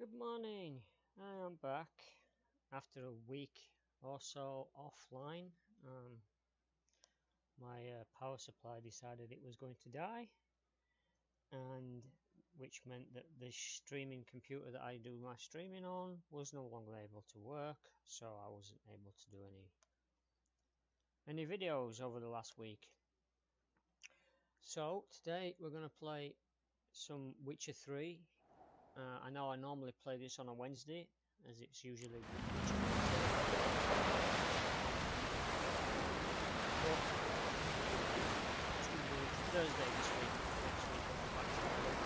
Good morning. I am back after a week or so offline. My power supply decided it was going to die, and which meant that the streaming computer that I do my streaming on was no longer able to work, so I wasn't able to do any videos over the last week. So today we're going to play some Witcher 3. I know I normally play this on a Wednesday, as it's usually Witcher Thursday this week. Next week I'll be back to work.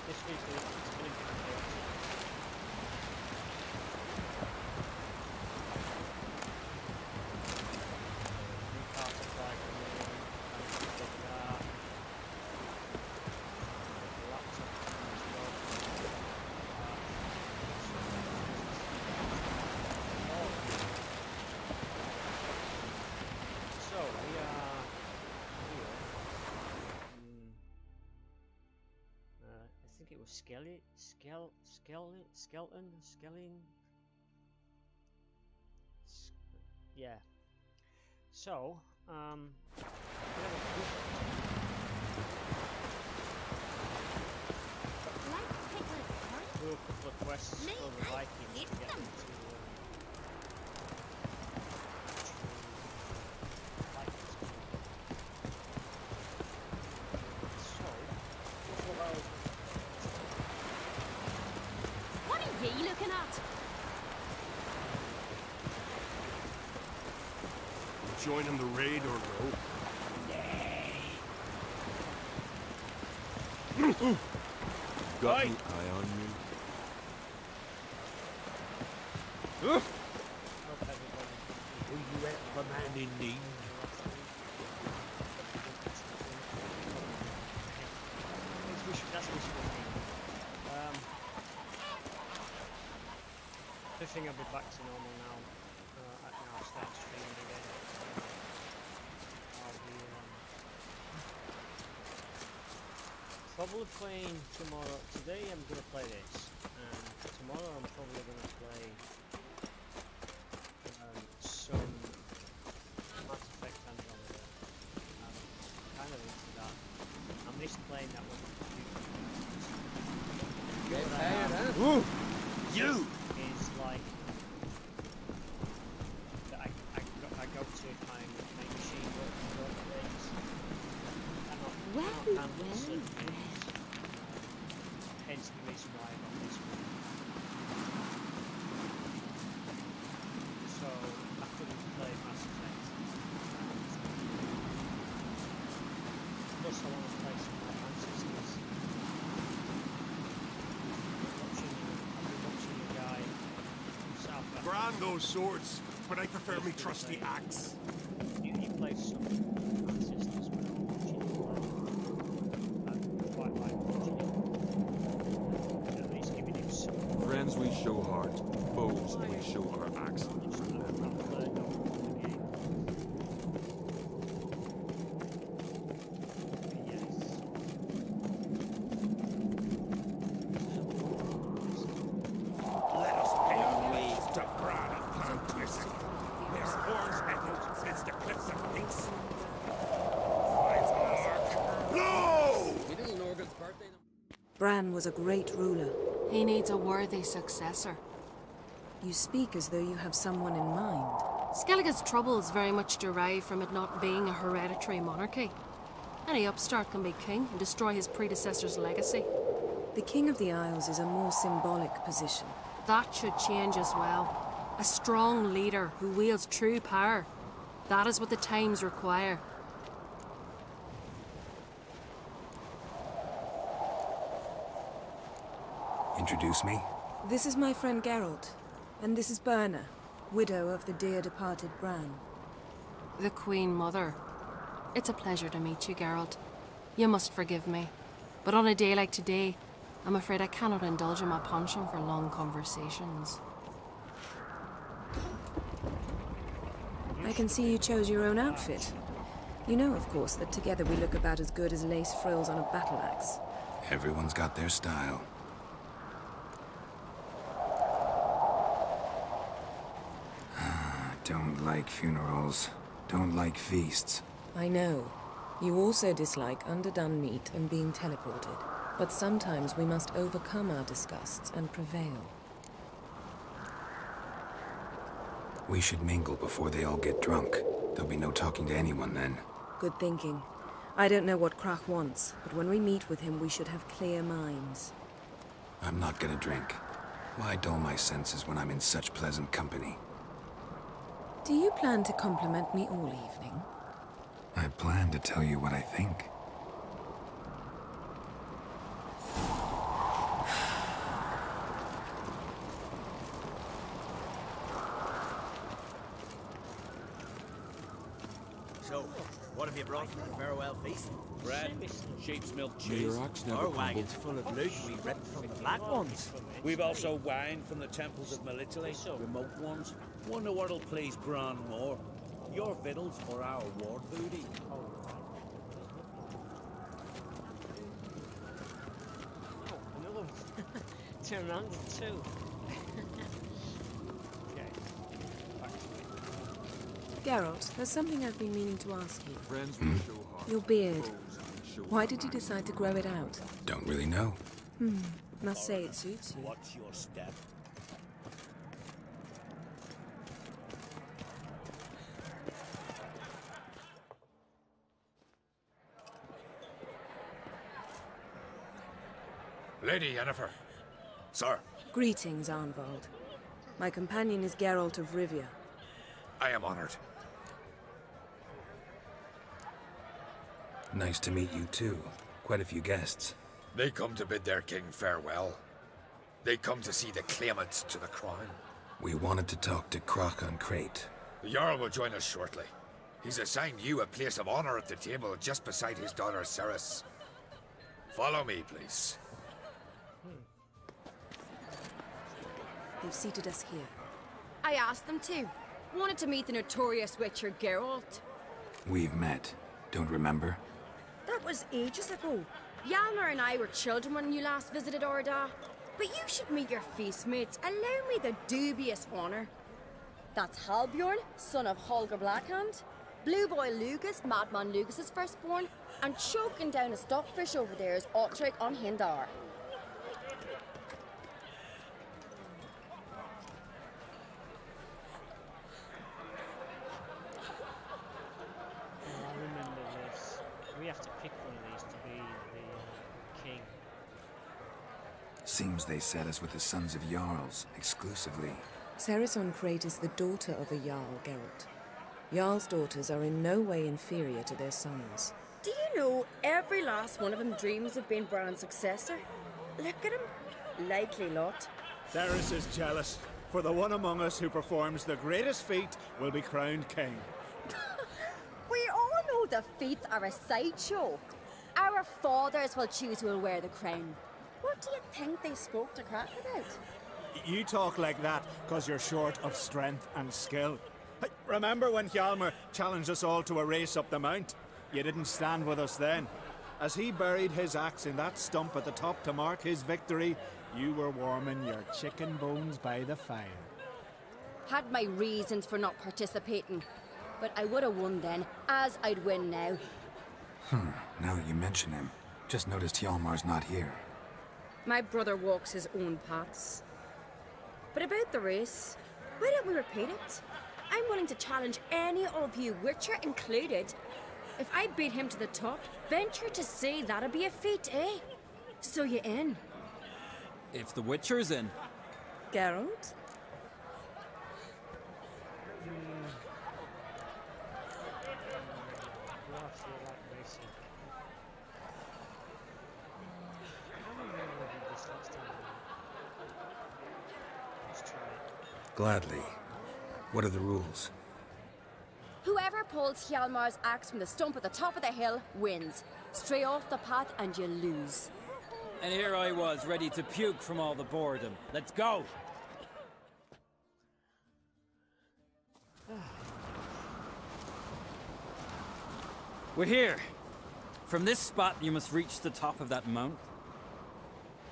This week it's been a bit chaotic. New car supply coming in, trying to get the car. The laptop coming as well. So we are here. I think it was yeah. So, we have do a couple of quests for the Vikings to get them to Vikings. So, what are ye looking at? Join in the raid or no? Nay. Got an eye on me? hope everybody Will you help a man in need? That's wishful thinking. I think I'll be back to normal now. I'll start streaming again. I'll be probably playing tomorrow. Today I'm going to play this, and tomorrow I'm probably going to play some Mass Effect Andromeda. I'm kind of into that. I missed playing that one. Get tired, huh? Ooh! You! Is like that I go to kind of make machine work and work things. Cannot handle certain things. Hence the reason why I got this one. So I couldn't play Mass Effect. Plus I want to play some more Ancestors. Brand those swords, but I prefer me trusty axe. You played some Ancestors when I was watching you play. I quite like watching it. At least giving him some. Friends we show heart, foes we show our axe. I've learned over the game. Yes. Let us pay our ways to Bran of Clan Twist. Their horns echo since the cliffs of Peace. No! You little Norgan's birthday. Bran was a great ruler. He needs a worthy successor. You speak as though you have someone in mind. Skellige's troubles very much derive from it not being a hereditary monarchy. Any upstart can be king and destroy his predecessor's legacy. The King of the Isles is a more symbolic position. That should change as well. A strong leader who wields true power. That is what the times require. Introduce me? This is my friend Geralt, and this is Birna, widow of the dear departed Bran. The Queen Mother. It's a pleasure to meet you, Geralt. You must forgive me. But on a day like today, I'm afraid I cannot indulge in my penchant for long conversations. I can see you chose your own outfit. You know, of course, that together we look about as good as lace frills on a battle axe. Everyone's got their style. Don't like funerals. Don't like feasts. I know. You also dislike underdone meat and being teleported. But sometimes we must overcome our disgusts and prevail. We should mingle before they all get drunk. There'll be no talking to anyone then. Good thinking. I don't know what Crach wants, but when we meet with him, we should have clear minds. I'm not gonna drink. Why dull my senses when I'm in such pleasant company? Do you plan to compliment me all evening? I plan to tell you what I think. So, what have you brought for the farewell feast? Bread, sheep's milk May cheese. your ox never Our crumble. wagon's full of loot we ripped from the Black Ones. We've also wine from the temples of Melitele, remote ones. Wonder what'll please Bran more. Your victuals or our war booty? Oh, another one. Turn around to two. Okay. Back to it. Geralt, there's something I've been meaning to ask you. Friends will show heart. Your beard. Foes will show Why did you mind. decide to grow it out? Don't really know. Must say it suits you. What's your step? Lady Yennefer. Sir, Greetings, Arnvald. My companion is Geralt of Rivia. I am honored. Nice to meet you too. Quite a few guests. They come to bid their king farewell. They come to see the claimants to the crown. We wanted to talk to Crach on Crate. The Jarl will join us shortly. He's assigned you a place of honor at the table just beside his daughter Cerys. Follow me, please. They've seated us here. I asked them to. Wanted to meet the notorious Witcher Geralt. We've met. Don't remember? That was ages ago. Hjalmar and I were children when you last visited Orda. But you should meet your feast mates. Allow me the dubious honor. That's Halbjorn, son of Holger Blackhand. Blue Boy Lugus, Madman Lugus's firstborn. And choking down a stockfish over there is Otric on Hindar. Oh, I remember this. We have to pick one of these to be the king. Seems they set us with the sons of Jarls, exclusively. Cerys on Crate is the daughter of a Jarl, Geralt. Jarl's daughters are in no way inferior to their sons. Do you know every last one of them dreams of being Bran's successor? Look at him. Likely lot. Cerys is jealous, for the one among us who performs the greatest feat will be crowned king. We all know the feats are a sideshow. Our fathers will choose who will wear the crown. What do you think they spoke to Crach about? You talk like that because you're short of strength and skill. Hey, remember when Hjalmar challenged us all to a race up the mount? You didn't stand with us then. As he buried his axe in that stump at the top to mark his victory, you were warming your chicken bones by the fire. Had my reasons for not participating. But I would have won then, as I'd win now. Now that you mention him, just noticed Hjalmar's not here. My brother walks his own paths. But about the race, why don't we repeat it? I'm willing to challenge any of you, Witcher included. If I beat him to the top, venture to say that'd be a feat, eh? So you in? If the Witcher's in. Geralt? You actually like racing. I don't remember what we did this last time. Let's try it. Gladly. What are the rules? Whoever pulls Hjalmar's axe from the stump at the top of the hill wins. Stray off the path and you lose. And here I was, ready to puke from all the boredom. Let's go! We're here. From this spot, you must reach the top of that mount.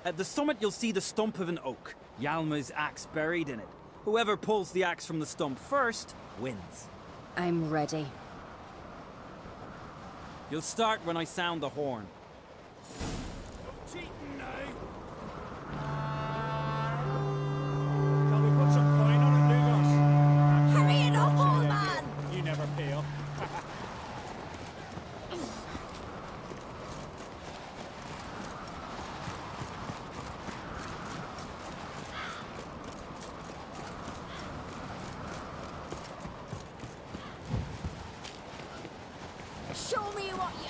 At the summit, you'll see the stump of an oak, Hjalmar's axe buried in it. Whoever pulls the axe from the stump first wins. I'm ready. You'll start when I sound the horn. Shall we put some coin on it, Lugos? Hurry it up, old man! You never pay up. Show me what you...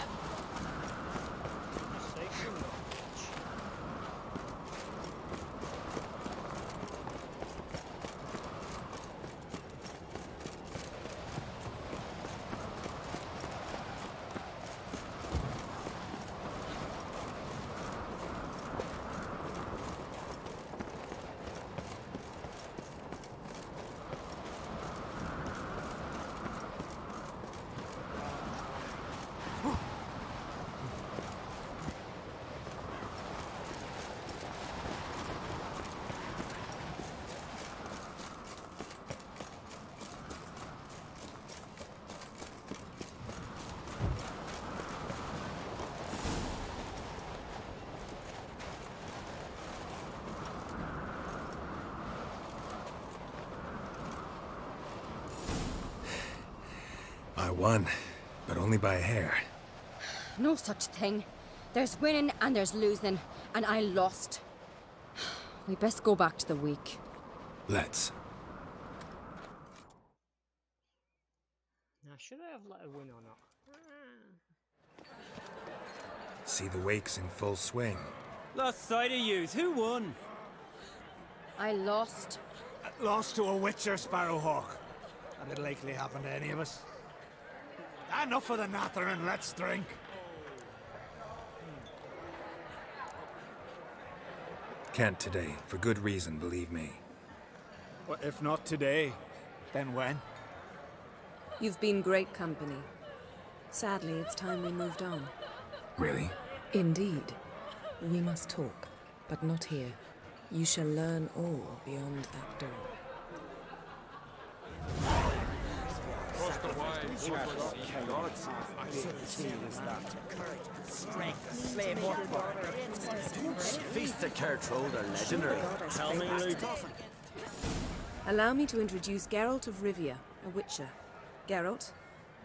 I won, but only by a hair. No such thing. There's winning and there's losing, and I lost. We best go back to the week. Let's. Now, should I have let her win or not? See the wakes in full swing. Lost sight of yous. Who won? I lost. Lost to a Witcher, Sparrowhawk. That'd likely happen to any of us. Enough of the natter and let's drink. Can't today, for good reason, believe me. Well, if not today, then when? You've been great company. Sadly, it's time we moved on. Really? Indeed. We must talk, but not here. You shall learn all beyond that door. Feast of Kertrode are legendary. Tell me, Luke. Allow me to introduce Geralt of Rivia, a Witcher. Geralt,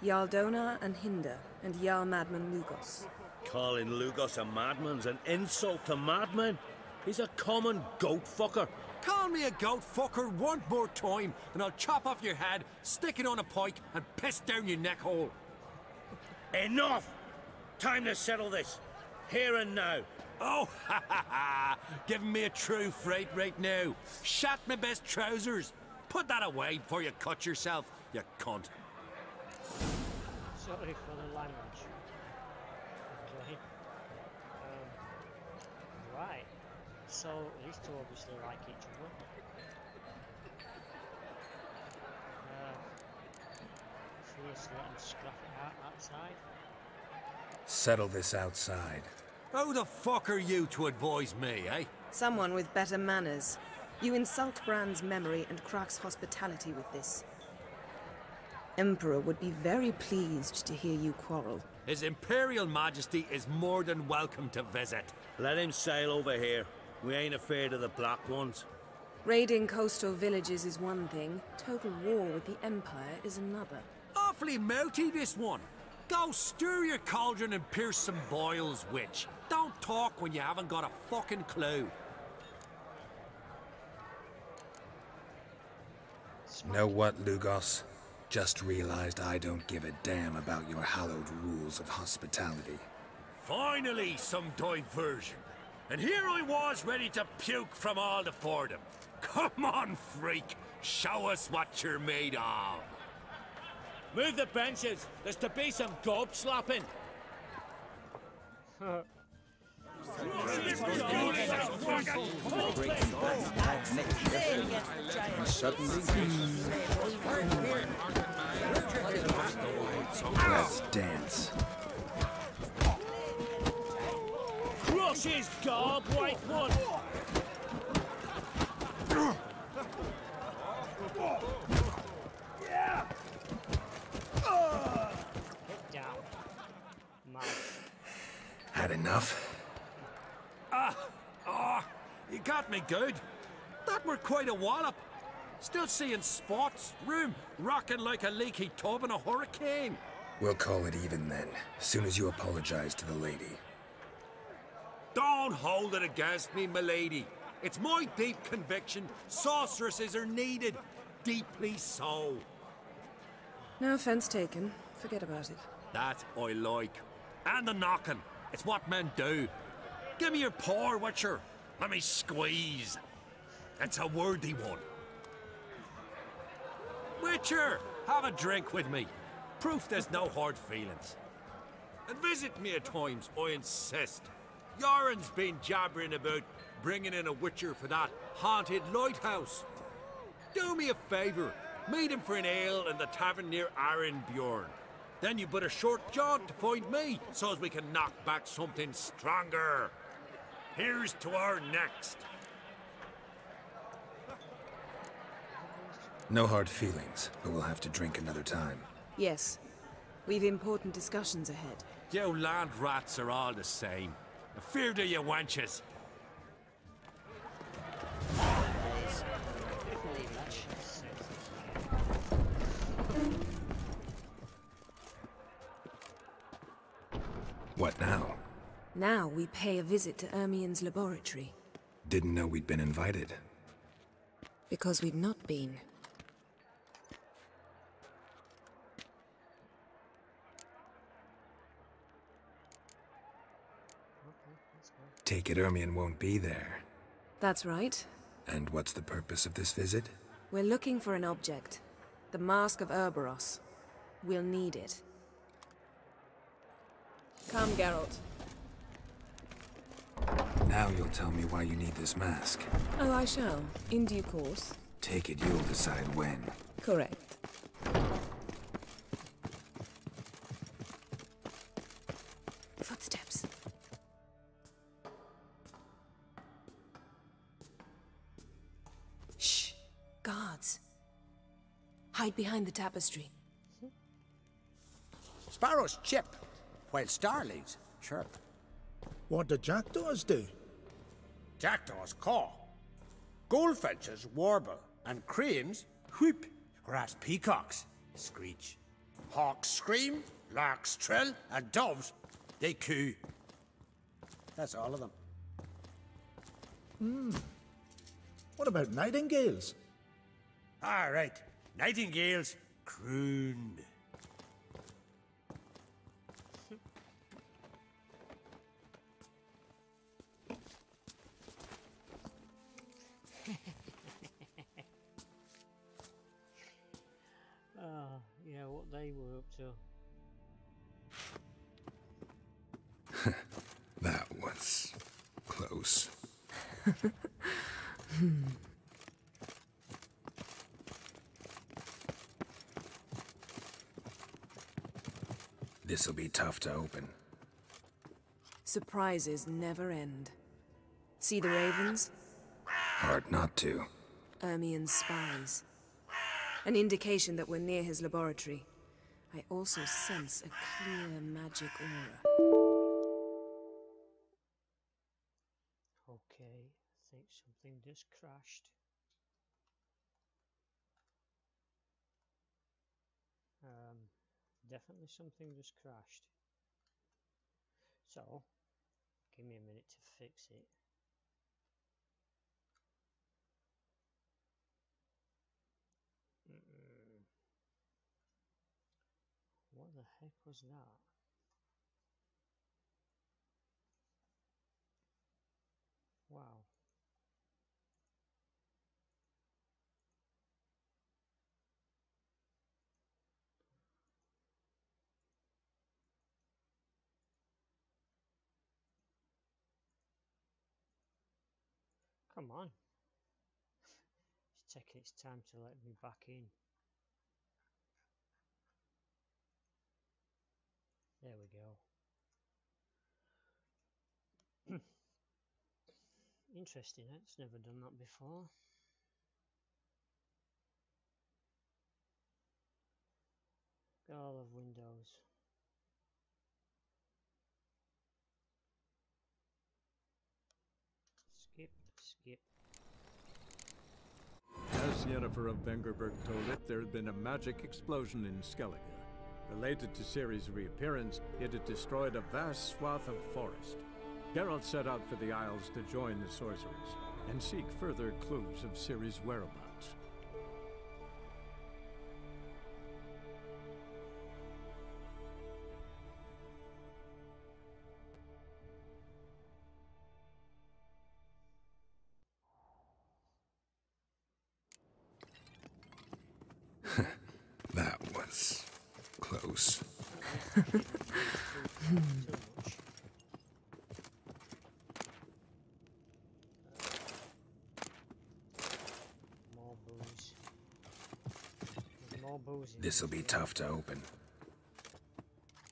Jarl Donar and Hinder, and Jarl Madman Lugos. Calling Lugos a madman's an insult to madmen. He's a common goat fucker. Call me a goat fucker one more time, and I'll chop off your head, stick it on a pike, and piss down your neck hole. Enough! Time to settle this. Here and now. Oh, ha ha ha! Giving me a true fright right now. Shat my best trousers. Put that away before you cut yourself, you cunt. Sorry for the language. Okay. Right. So these two obviously like each other. Fierce letting scrap it out outside. Settle this outside. Who the fuck are you to advise me, eh? Someone with better manners. You insult Bran's memory and Crach's hospitality with this. Emperor would be very pleased to hear you quarrel. His Imperial Majesty is more than welcome to visit. Let him sail over here. We ain't afraid of the Black Ones. Raiding coastal villages is one thing. Total war with the Empire is another. Awfully mouthy, this one. Go stir your cauldron and pierce some boils, witch. Don't talk when you haven't got a fucking clue. Know what, Lugos? Just realized I don't give a damn about your hallowed rules of hospitality. Finally, some diversion. And here I was ready to puke from all the boredom. Come on, freak. Show us what you're made of. Move the benches. There's to be some gob slapping. Let's dance. Crush his gob, white one. enough? You got me good. That were quite a wallop. Still seeing spots, room rocking like a leaky tub in a hurricane. We'll call it even then, as soon as you apologize to the lady. Don't hold it against me, milady. It's my deep conviction sorceresses are needed. Deeply so. No offense taken. Forget about it. That I like. And the knocking. It's what men do. Give me your paw, Witcher. Let me squeeze. It's a worthy one. Witcher, have a drink with me. Proof there's no hard feelings. And visit me at times, I insist. Yoren's been jabbering about bringing in a Witcher for that haunted lighthouse. Do me a favour. Meet him for an ale in the tavern near Arenbjorn. Then you but a short jaunt to find me, so as we can knock back something stronger. Here's to our next. No hard feelings, but we'll have to drink another time. Yes. We've important discussions ahead. You land rats are all the same. Fear to you wenches. What now? Now we pay a visit to Ermien's laboratory. Didn't know we'd been invited. Because we've not been. Take it Ermien won't be there. That's right. And what's the purpose of this visit? We're looking for an object. The Mask of Ouroboros. We'll need it. Come, Geralt. Now you'll tell me why you need this mask. Oh, I shall. In due course. Take it you'll decide when. Correct. Footsteps. Shh. Guards. Hide behind the tapestry. Sparrows chip, while starlings chirp. What do jackdaws do? Jackdaws caw. Goldfinches warble, and cranes whoop, whereas peacocks screech. Hawks scream, larks trill, and doves, they coo. That's all of them. What about nightingales? All right, nightingales croon. Yeah, what they were up to. That was close. This'll be tough to open. Surprises never end. See the ravens? Hard not to. Ermien's spies. An indication that we're near his laboratory. I also sense a clear magic aura. Okay, I think something just crashed. Definitely something just crashed. So, give me a minute to fix it. What the heck was that? Wow. Come on. It's taking its time to let me back in. There we go. Interesting, it's never done that before. All of Windows. skip. As Yennefer of Vengerberg told it, there had been a magic explosion in Skellige. Related to Ciri's reappearance, it had destroyed a vast swath of forest. Geralt set out for the Isles to join the sorcerers and seek further clues of Ciri's whereabouts. That was close. More booze. There's more booze in This'll be tough to open.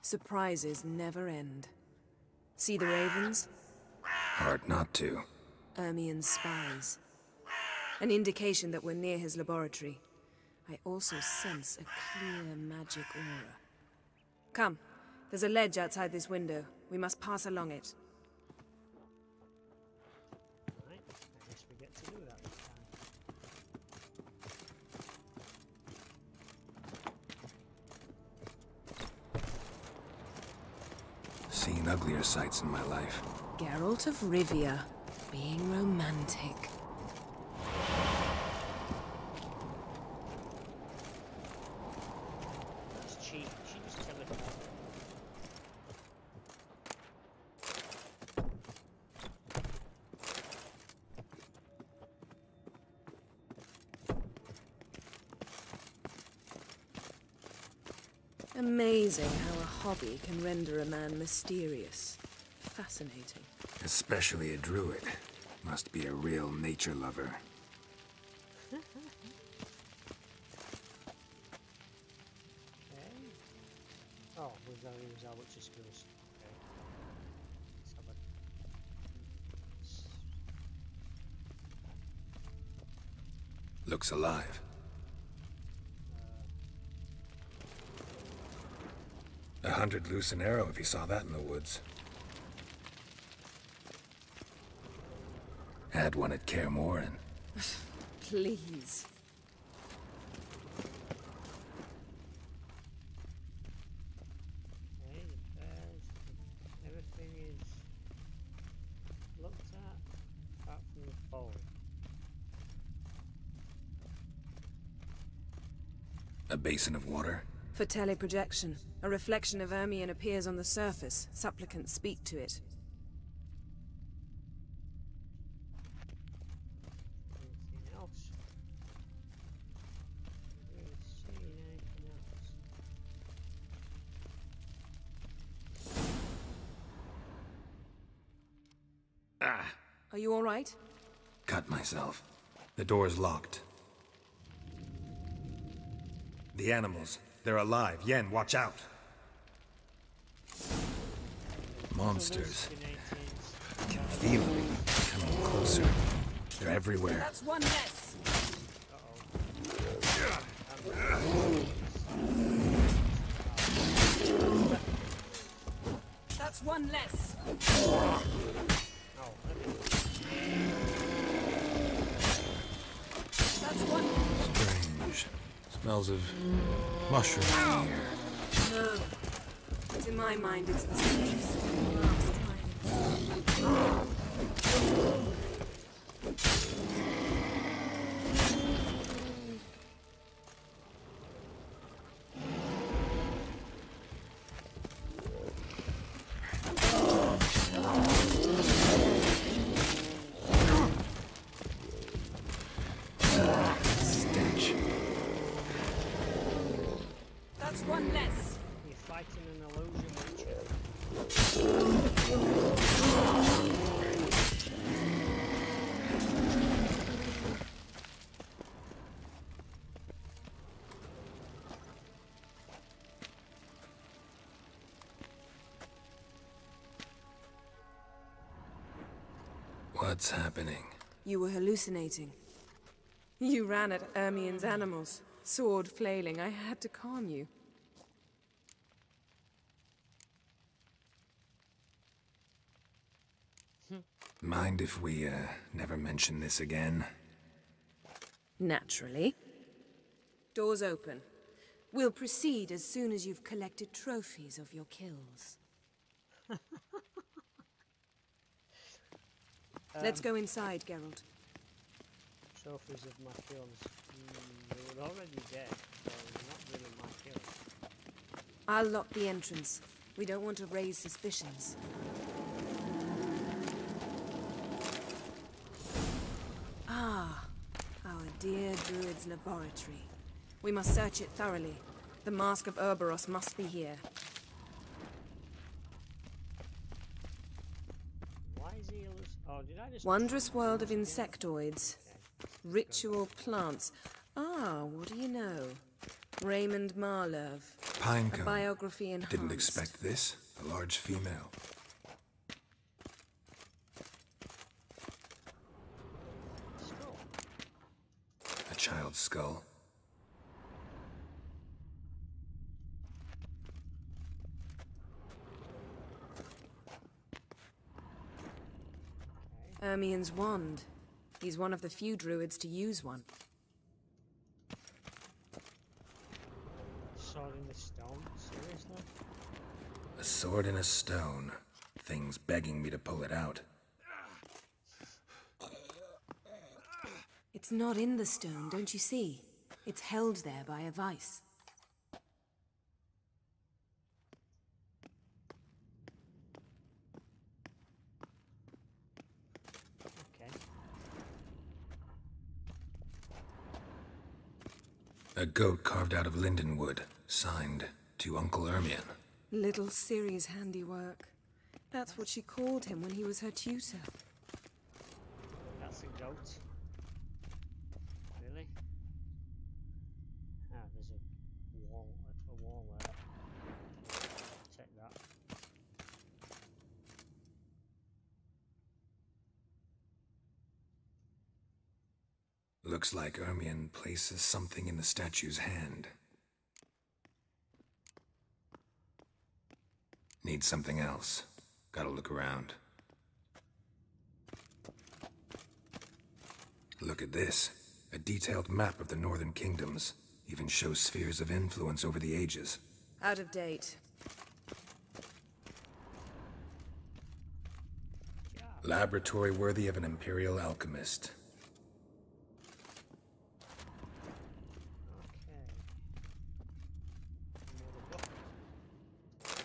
Surprises never end. See the ravens? Hard not to. Ermien's spies. An indication that we're near his laboratory. I also sense a clear magic aura. Come, there's a ledge outside this window. We must pass along it. Right, I guess we get to do that this time. Seen uglier sights in my life. Geralt of Rivia, being romantic. That's cheap. She just teleported. Amazing how a hobby can render a man mysterious. Fascinating. Especially a druid. Must be a real nature lover. Okay. Oh, we've got to use our witcher skills. Okay. Let's have a... Looks alive. 100 loose an arrow if you saw that in the woods. Had one at Kaer Morhen. Please. Okay, the bears, everything is looked at, apart from the bowl. A basin of water. For teleprojection, a reflection of Ermien appears on the surface. Supplicants speak to it. Anything else? Really seeing anything else? Ah! Are you all right? Cut myself. The door's locked. The animals. They're alive. Yen, watch out. Monsters. I can feel them coming closer. They're everywhere. That's one less. That's one less. That's one. Strange. Smells of mushrooms in here. No. To my mind, it's the safest. Stench. That's one less. You're fighting an illusion witcher. What's happening? You were hallucinating. You ran at Ermien's animals, sword flailing. I had to calm you. Mind if we, never mention this again? Naturally. Doors open. We'll proceed as soon as you've collected trophies of your kills. Let's go inside, Geralt. Trophies of my kills. They were already dead, so they're not really my kills. I'll lock the entrance. We don't want to raise suspicions. Ah, our dear Druid's laboratory. We must search it thoroughly. The Mask of Ouroboros must be here. Why is he oh, did I just... Wondrous world of insectoids. Ritual plants. Ah, what do you know? Raymond Marlove. Pinecone. A biography enhanced. Didn't expect this. A large female. Skull. A child's skull. Ermien's wand. He's one of the few druids to use one. Sword in the stone? Seriously? A sword in a stone. Thing's begging me to pull it out. It's not in the stone, don't you see? It's held there by a vice. A goat carved out of linden wood, signed to Uncle Ermion. Little Ciri's handiwork. That's what she called him when he was her tutor. That's a goat. Really? Ah, there's a wall there. Check that. Looks like Ermion places something in the statue's hand. Need something else. Gotta look around. Look at this. A detailed map of the Northern Kingdoms. Even shows spheres of influence over the ages. Out of date. Laboratory worthy of an Imperial alchemist.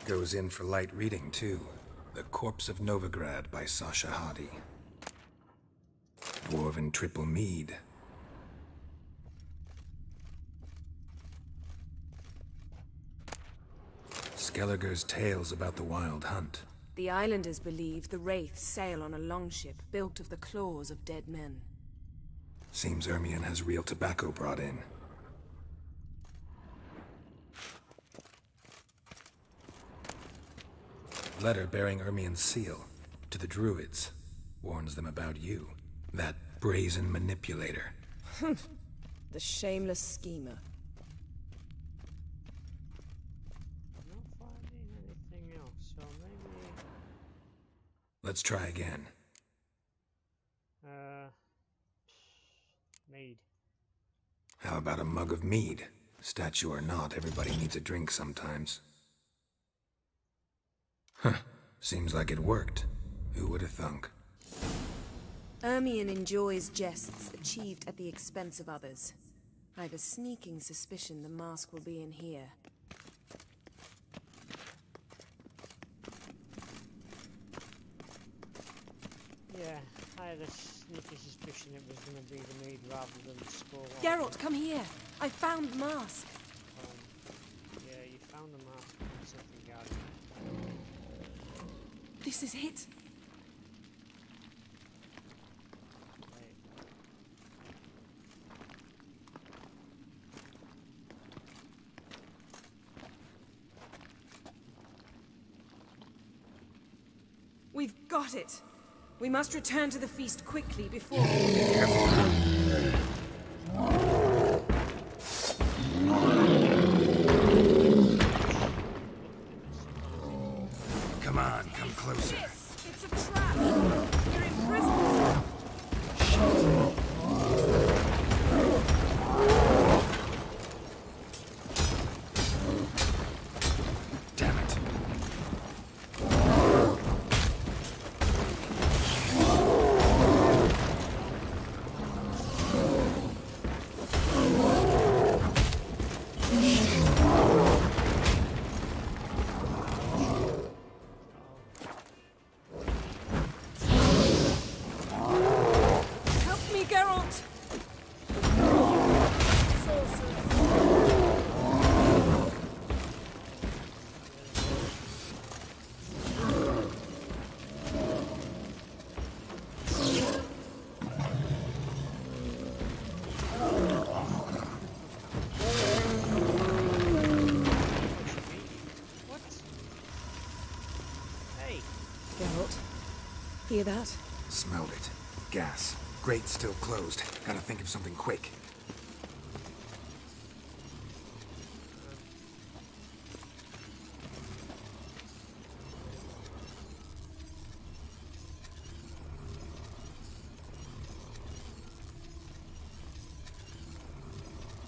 Goes in for light reading, too. The Corpse of Novigrad by Sasha Hadi. Dwarven Triple Mead. Skelliger's tales about the Wild Hunt. The islanders believe the wraiths sail on a longship built of the claws of dead men. Seems Ermion has real tobacco brought in. Letter bearing Ermion's seal to the Druids. Warns them about you. That brazen manipulator. The shameless schemer. I'm not finding anything else, so maybe... Let's try again. Mead. How about a mug of mead? Statue or not, everybody needs a drink sometimes. Huh. Seems like it worked. Who would have thunk? Ermion enjoys jests achieved at the expense of others. I've a sneaking suspicion the mask will be in here. Yeah, I had a sneaky suspicion it was going to be the mead rather than the skull. Geralt, come here! I found the mask! Yeah, you found the mask and something guarding. This is it! We've got it! We must return to the feast quickly before... Come on, come closer. It's a trap! You're in Hear that? Smelled it. Gas. Grate still closed. Gotta think of something quick.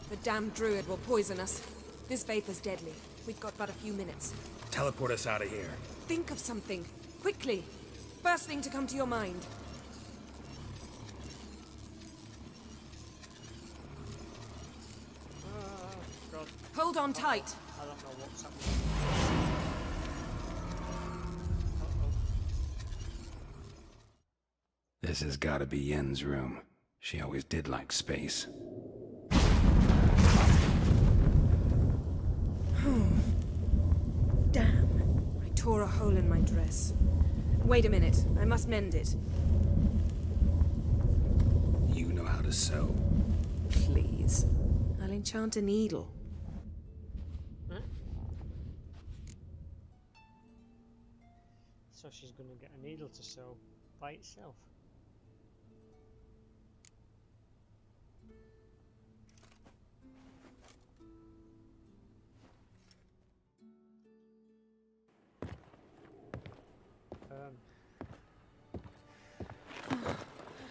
The damned druid will poison us. This vapor's deadly. We've got but a few minutes. Teleport us out of here. Think of something. Quickly. First thing to come to your mind. God. Hold on tight. I don't know what's happening. This has gotta be Yen's room. She always did like space. Damn. I tore a hole in my dress. Wait a minute. I must mend it. You know how to sew. Please. I'll enchant a needle. Huh? So she's gonna get a needle to sew by itself.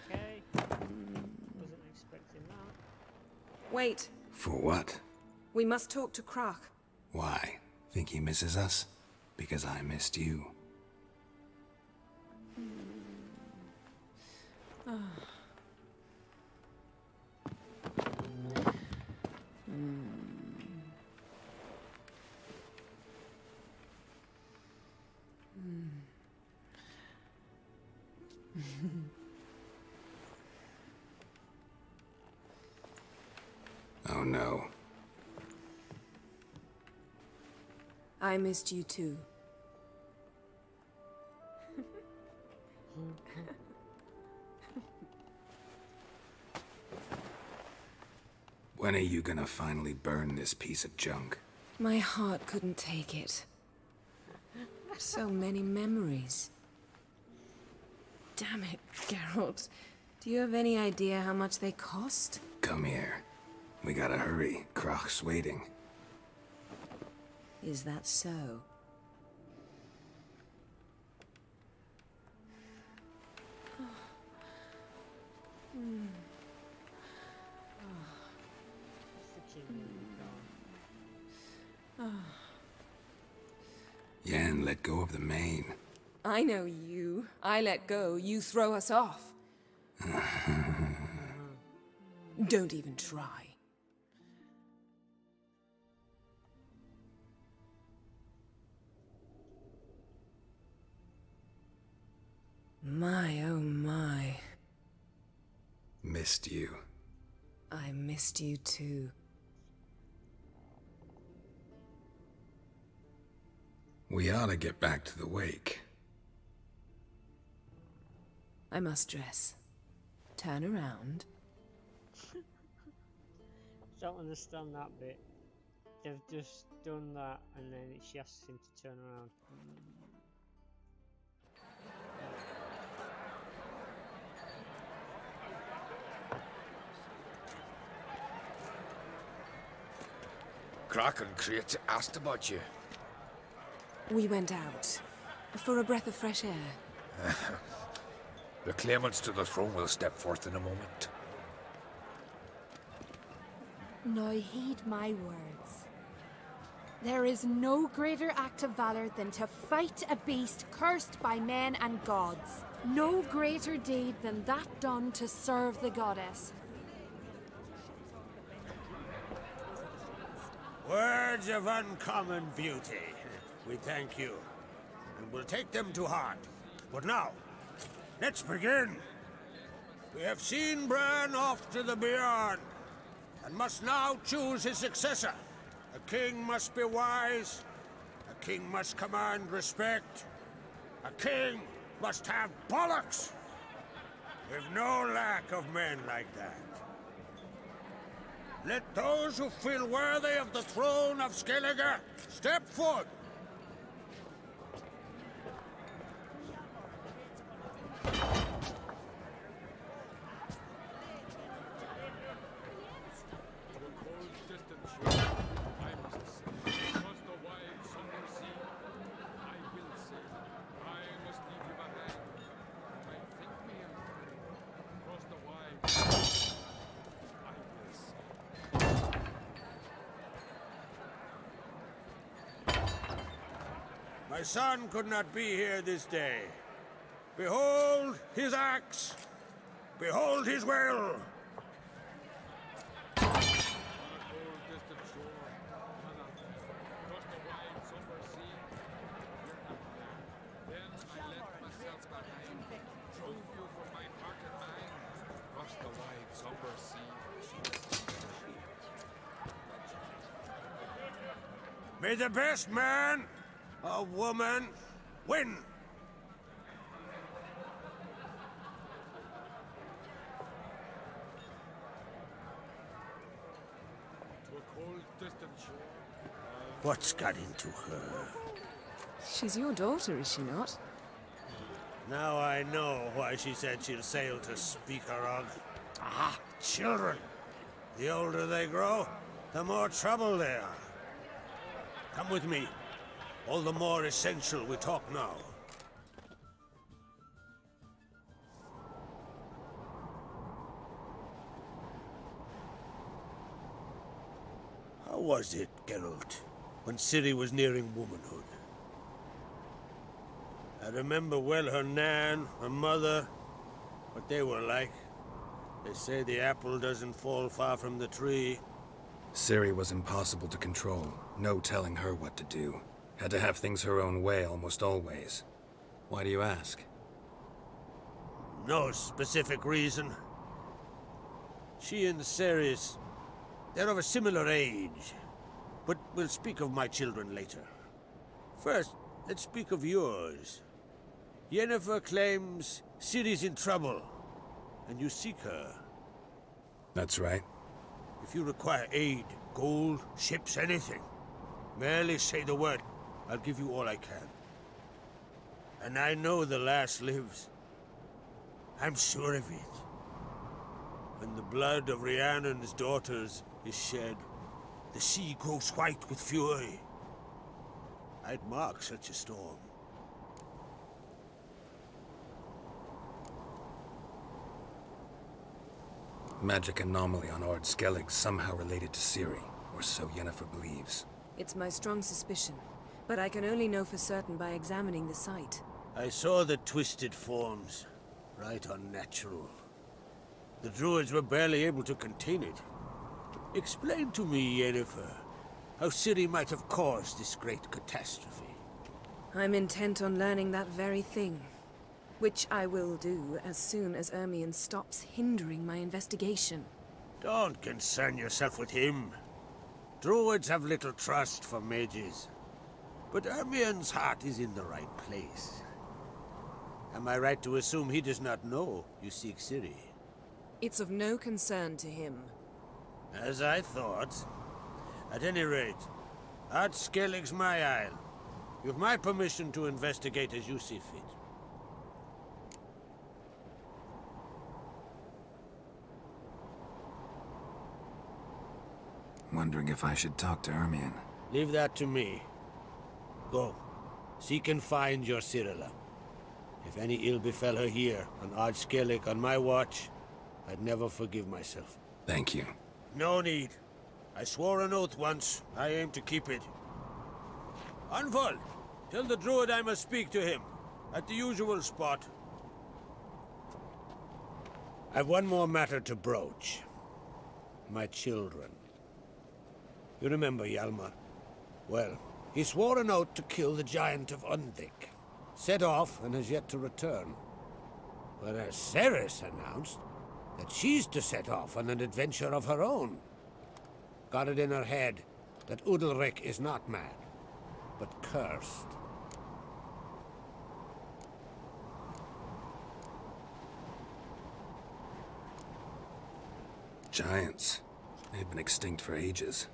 Okay. Wasn't expecting that. Wait. For what? We must talk to Croc. Why? Think he misses us? Because I missed you. Oh no. I missed you too. When are you gonna finally burn this piece of junk? My heart couldn't take it. So many memories. Damn it, Geralt. Do you have any idea how much they cost? Come here. We gotta hurry. Croc's waiting. Is that so? Yen, let go of the mane. I know you. I let go, you throw us off. Don't even try. My, oh my. Missed you. I missed you too. We ought to get back to the wake. I must dress. Turn around. Don't understand that bit. They've just done that and then she asks him to turn around. Croc and Crate asked about you. We went out. For a breath of fresh air. The claimants to the throne will step forth in a moment. Now heed my words. There is no greater act of valor than to fight a beast cursed by men and gods. No greater deed than that done to serve the goddess. Words of uncommon beauty. We thank you, and we'll take them to heart. But now, let's begin. We have seen Bran off to the beyond, and must now choose his successor. A king must be wise, a king must command respect, a king must have bollocks. We've no lack of men like that. Let those who feel worthy of the throne of Skellige step forth. My son could not be here this day. Behold his axe! Behold his will! May the best man or woman win! What's got into her? She's your daughter, is she not? Now I know why she said she'll sail to Speakerog. Ah, children. The older they grow, the more trouble they are. Come with me. All the more essential we talk now. How was it, Geralt, when Ciri was nearing womanhood? I remember well her nan, her mother, what they were like. They say the apple doesn't fall far from the tree. Ciri was impossible to control. No telling her what to do. Had to have things her own way almost always. Why do you ask? No specific reason. She and Ceres, they're of a similar age. But we'll speak of my children later. First, let's speak of yours. Yennefer claims Ciri's in trouble, and you seek her. That's right. If you require aid, gold, ships, anything, merely say the word. I'll give you all I can. And I know the lass lives. I'm sure of it. When the blood of Rhiannon's daughters is shed, the sea grows white with fury. I'd mark such a storm. Magic anomaly on Ard Skellig somehow related to Ciri, or so Yennefer believes. It's my strong suspicion, but I can only know for certain by examining the site. I saw the twisted forms. Right unnatural. The druids were barely able to contain it. Explain to me, Yennefer, how Ciri might have caused this great catastrophe. I'm intent on learning that very thing. Which I will do as soon as Ermion stops hindering my investigation. Don't concern yourself with him. Druids have little trust for mages. But Ermion's heart is in the right place. Am I right to assume he does not know you seek Ciri? It's of no concern to him. As I thought. At any rate, Ard Skellig's my isle. You've my permission to investigate as you see fit. Wondering if I should talk to Ermion. Leave that to me. Go. Seek and find your Cirilla. If any ill befell her here, on Ard Skellig on my watch, I'd never forgive myself. Thank you. No need. I swore an oath once. I aim to keep it. Anvald, tell the druid I must speak to him. At the usual spot. I've one more matter to broach. My children. You remember Hjalmar? Well, he swore an oath to kill the Giant of Undvik. Set off and has yet to return. Whereas Ceres announced that she's to set off on an adventure of her own. Got it in her head that Udalryk is not mad, but cursed. Giants. They've been extinct for ages.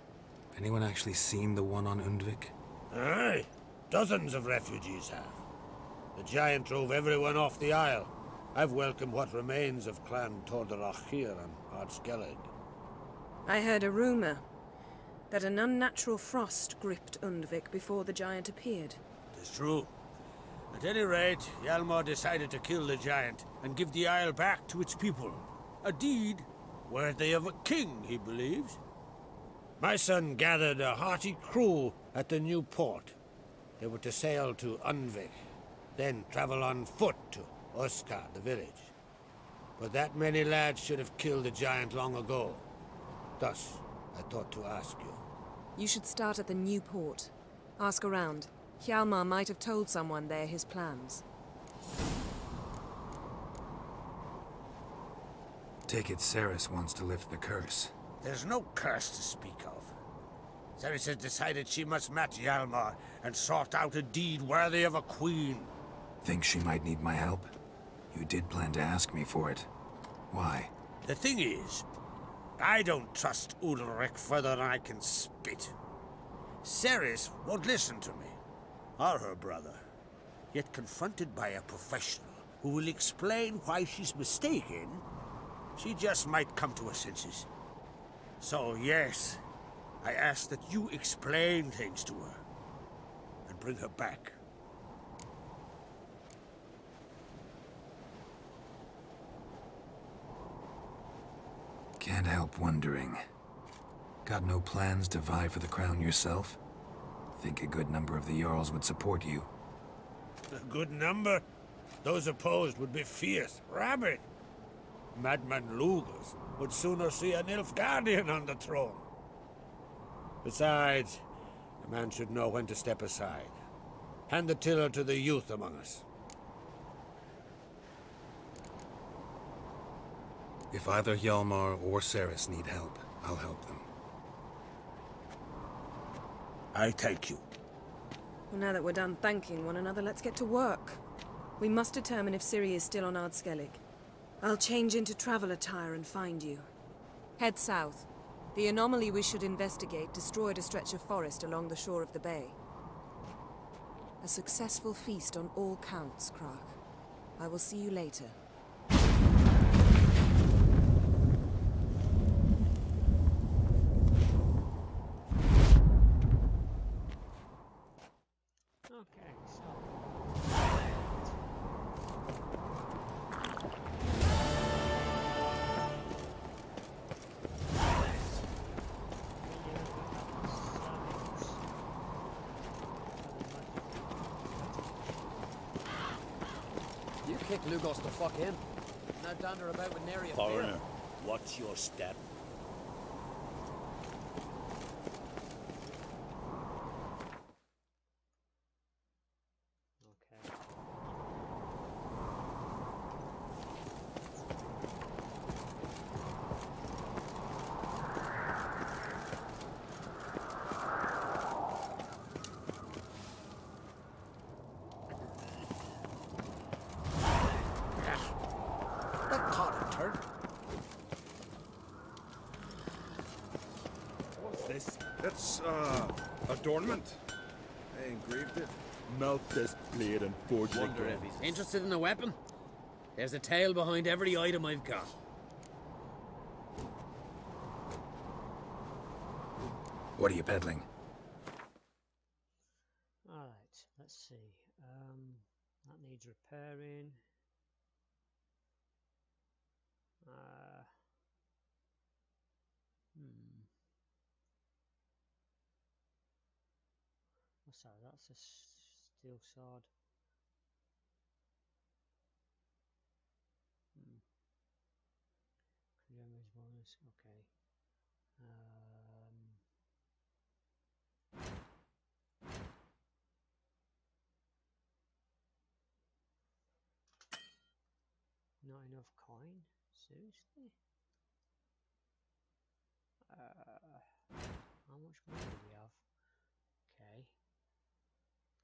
Anyone actually seen the one on Undvik? Aye. Dozens of refugees have. The giant drove everyone off the isle. I've welcomed what remains of Clan Tordarach here on Ard Skellig. I heard a rumor that an unnatural frost gripped Undvik before the giant appeared. It's true. At any rate, Hjalmar decided to kill the giant and give the isle back to its people. A deed worthy of a king, he believes. My son gathered a hearty crew at the new port. They were to sail to Unvik, then travel on foot to Osgard, the village. But that many lads should have killed the giant long ago. Thus, I thought to ask you. You should start at the new port. Ask around. Hjalmar might have told someone there his plans. Take it Cerys wants to lift the curse. There's no curse to speak of. Cerys has decided she must match Hjalmar and sort out a deed worthy of a queen. Think she might need my help? You did plan to ask me for it. Why? The thing is, I don't trust Udalryk further than I can spit. Cerys won't listen to me, or her brother. Yet confronted by a professional who will explain why she's mistaken, she just might come to her senses. So yes, I ask that you explain things to her, and bring her back. Can't help wondering. Got no plans to vie for the crown yourself? Think a good number of the Jarls would support you. A good number? Those opposed would be fierce, rabid. Madman Lugus would sooner see an Nilfgaardian on the throne. Besides, a man should know when to step aside. Hand the tiller to the youth among us. If either Hjalmar or Cerys need help, I'll help them. I thank you. Well, now that we're done thanking one another, let's get to work. We must determine if Ciri is still on Ardskellig. I'll change into travel attire and find you. Head south. The anomaly we should investigate destroyed a stretch of forest along the shore of the bay. A successful feast on all counts, Crach. I will see you later. Okay, so... You kick Lugos the fuck in. Now dander about with nary a Foreigner, watch your step. It's, adornment. I engraved it. Melt this blade and forge it Wonder again. if he's interested in a weapon. There's a tale behind every item I've got. What are you peddling? Alright, let's see. That needs repairing. Oh, sorry, that's a steel sword. Damage bonus, okay. Not enough coin? Seriously? How much money do we have? Okay.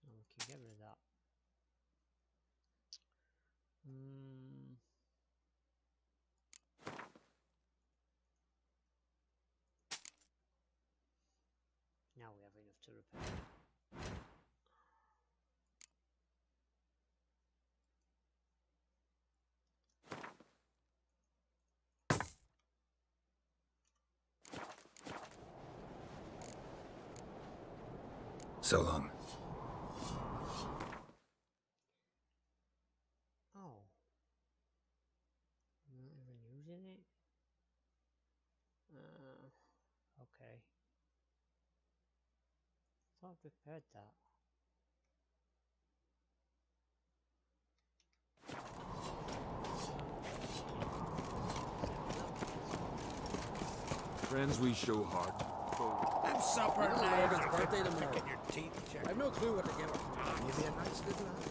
Oh, we can get rid of that. Now we have enough to repair. So long. Oh. I'm not even using it? Okay. Thought I'd repaired that. friends we show hard. Have supper Little now. Logan's birthday tomorrow. Picking your teeth, Jack. I've no clue what to give her. Maybe a nice little axe.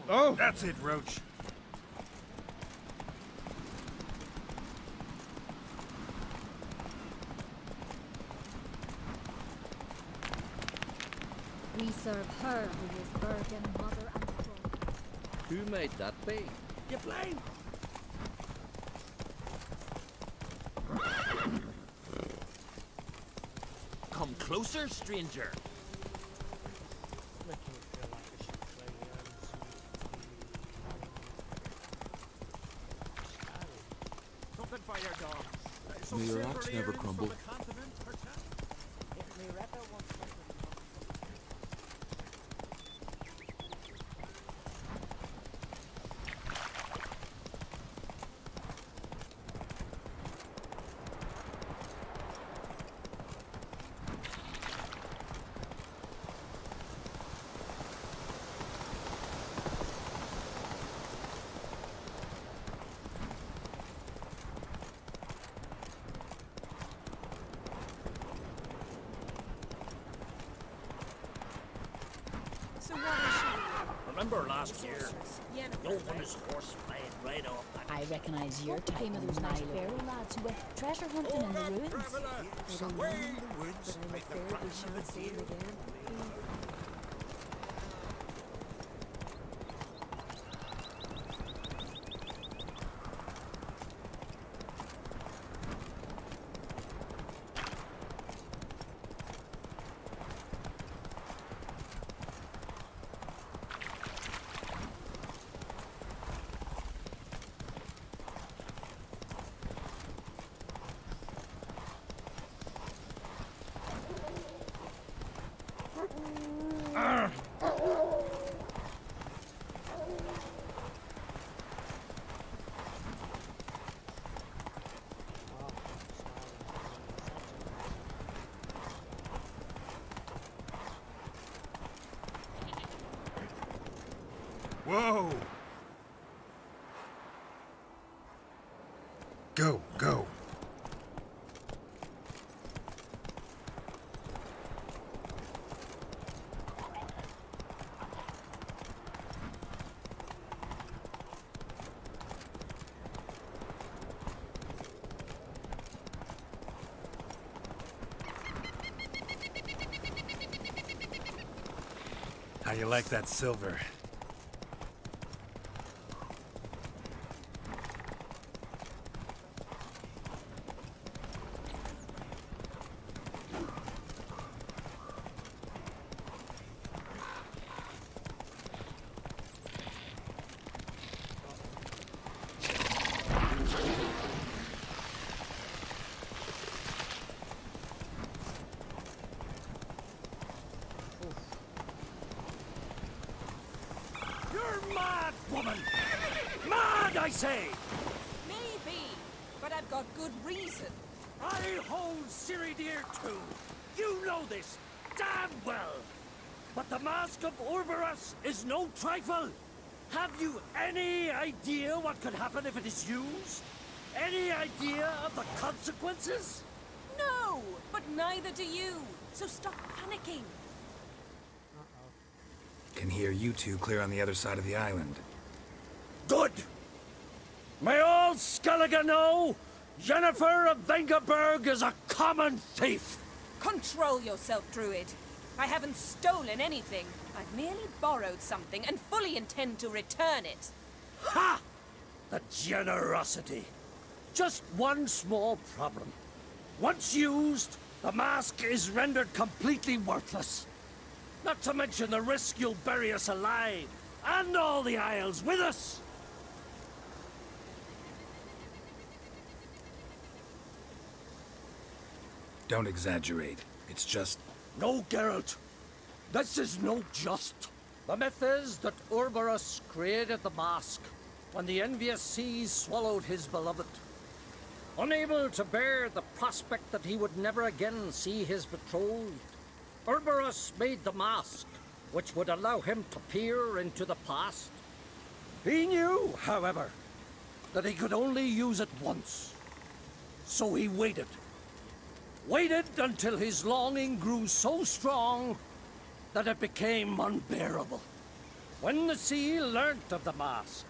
Oh, that's it, Roach. We serve her who is Bergen, mother and brother. Who might that be? You blame? Come closer, stranger. Making me feel like I should play Something for your dog. May your axe never crumble. Remember last year? No one is horse flying right off that. I recognize your type of those nice fairy lads who went treasure hunting in the ruins. They don't know, but I'm afraid we shan't see them again. Whoa! Go, go. How you like that silver? You're mad, woman! Mad, I say! Maybe, but I've got good reason. I hold Ciri dear too. You know this damn well. But the Mask of Orboros is no trifle. Have you any idea what could happen if it is used? Any idea of the consequences? No, but neither do you. So stop panicking. Can hear you two clear on the other side of the island. Good! May all Skellige know Yennefer of Vengerberg is a common thief! Control yourself, Druid. I haven't stolen anything. I've merely borrowed something and fully intend to return it. Ha! The generosity. Just one small problem. Once used, the mask is rendered completely worthless. Not to mention the risk you'll bury us alive, and all the Isles with us! Don't exaggerate. It's just... No, Geralt. This is no just. The myth is that Urberus created the mask when the envious seas swallowed his beloved. Unable to bear the prospect that he would never again see his betrothed, Urberus made the mask, which would allow him to peer into the past. He knew, however, that he could only use it once. So he waited. Waited until his longing grew so strong that it became unbearable. When the sea learnt of the mask,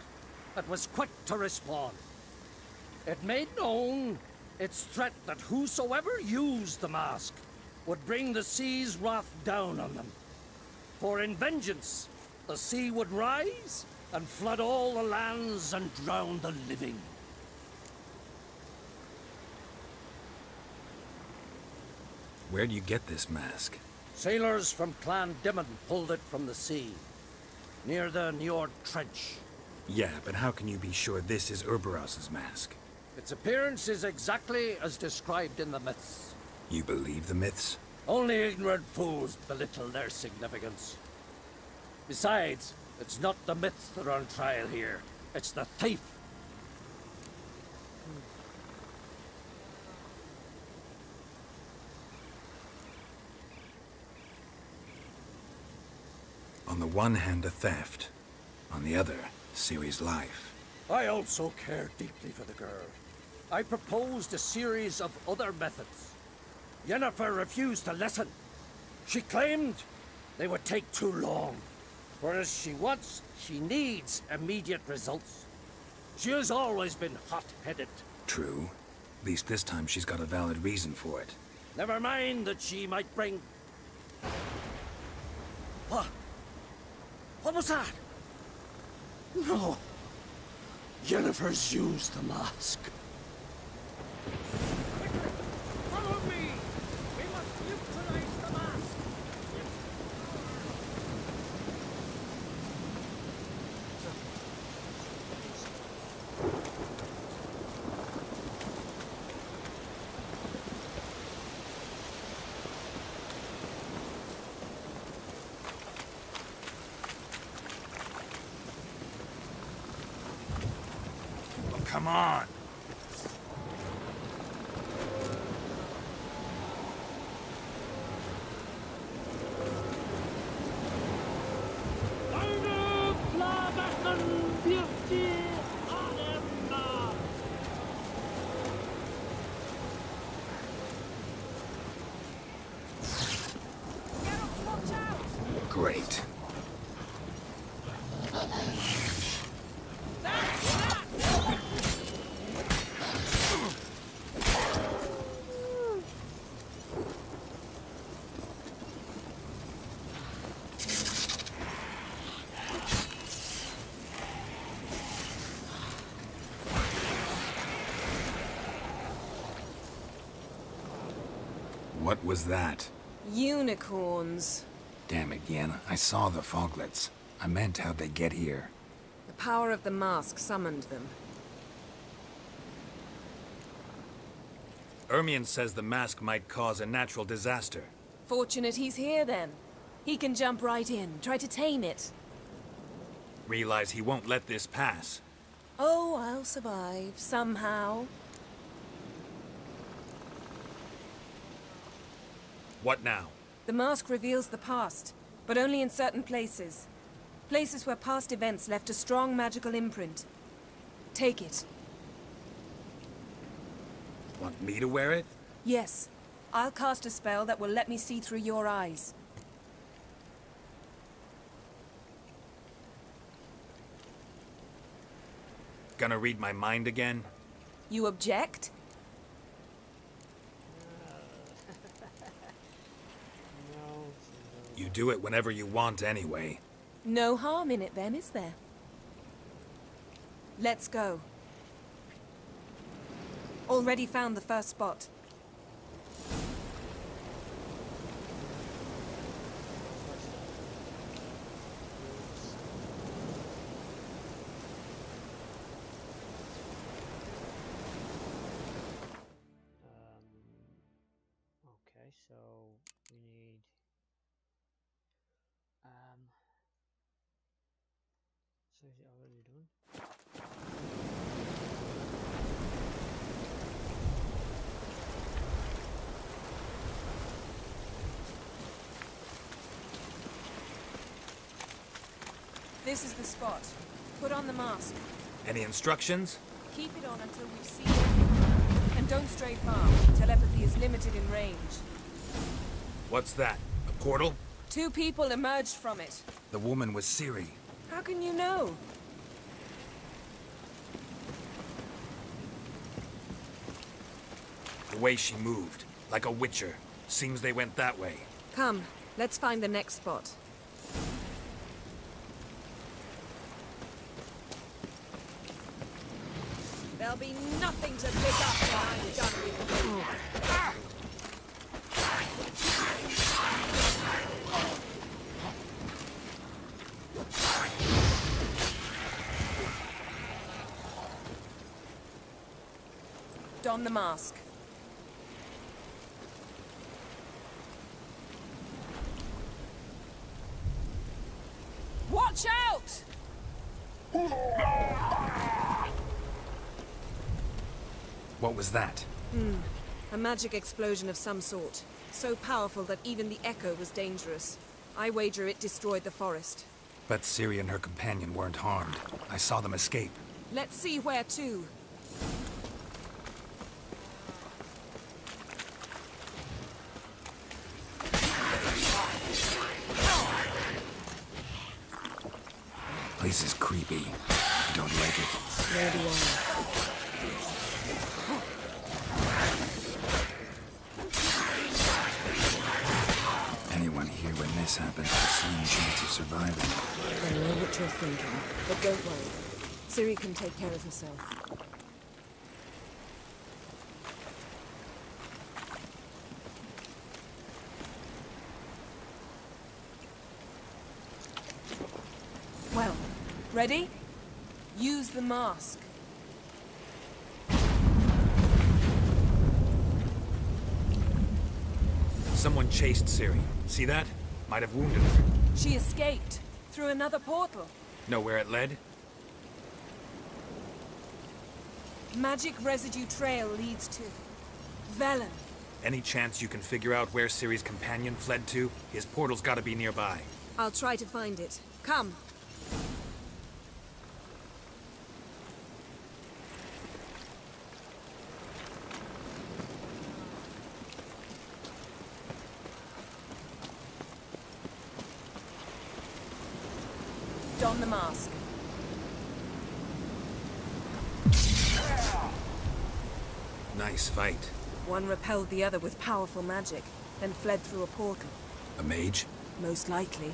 it was quick to respond. It made known its threat that whosoever used the mask would bring the sea's wrath down on them. For in vengeance, the sea would rise and flood all the lands and drown the living. Where do you get this mask? Sailors from Clan Dimon pulled it from the sea, near the Njord Trench. Yeah, but how can you be sure this is Urberos's mask? Its appearance is exactly as described in the myths. You believe the myths? Only ignorant fools belittle their significance. Besides, it's not the myths that are on trial here. It's the thief. On the one hand, a theft. On the other, Ciri's life. I also care deeply for the girl. I proposed a series of other methods. Yennefer refused to listen. She claimed they would take too long. Whereas she needs immediate results. She has always been hot-headed. True. At least this time she's got a valid reason for it. Never mind that she might bring... What? What was that? No. Yennefer's used the mask. Follow me! We must neutralize the mask! Come on! Great. What was that? Unicorns. Damn it, Yen. I saw the foglets. I meant how'd they get here. The power of the mask summoned them. Ermion says the mask might cause a natural disaster. Fortunate he's here, then. He can jump right in, try to tame it. Realize he won't let this pass. Oh, I'll survive, somehow. What now? The mask reveals the past, but only in certain places. Places where past events left a strong magical imprint. Take it. Want me to wear it? Yes. I'll cast a spell that will let me see through your eyes. Gonna read my mind again? You object? You do it whenever you want anyway. No harm in it then, is there? Let's go. Already found the first spot. Or is it already done? This is the spot. Put on the mask. Any instructions? Keep it on until we see it. And don't stray far. Telepathy is limited in range. What's that? A portal? 2 people emerged from it. The woman was Ciri. How can you know? The way she moved, like a witcher. Seems they went that way. Come, let's find the next spot. There'll be nothing to pick up when I'm done with you. Don the mask. Watch out! What was that? A magic explosion of some sort. So powerful that even the echo was dangerous. I wager it destroyed the forest. But Ciri and her companion weren't harmed. I saw them escape. Let's see where to. Place is creepy. I don't like it. Where do I? Anyone here when this happened has a slim chance of surviving. I know what you're thinking, but don't worry. Ciri can take care of herself. Well, ready? Use the mask. Someone chased Ciri. See that? Might have wounded her. She escaped through another portal. Know where it led? Magic residue trail leads to Velen. Any chance you can figure out where Ciri's companion fled to? His portal's gotta be nearby. I'll try to find it. Come. Don the mask. Nice fight. One repelled the other with powerful magic, then fled through a portal. A mage? Most likely.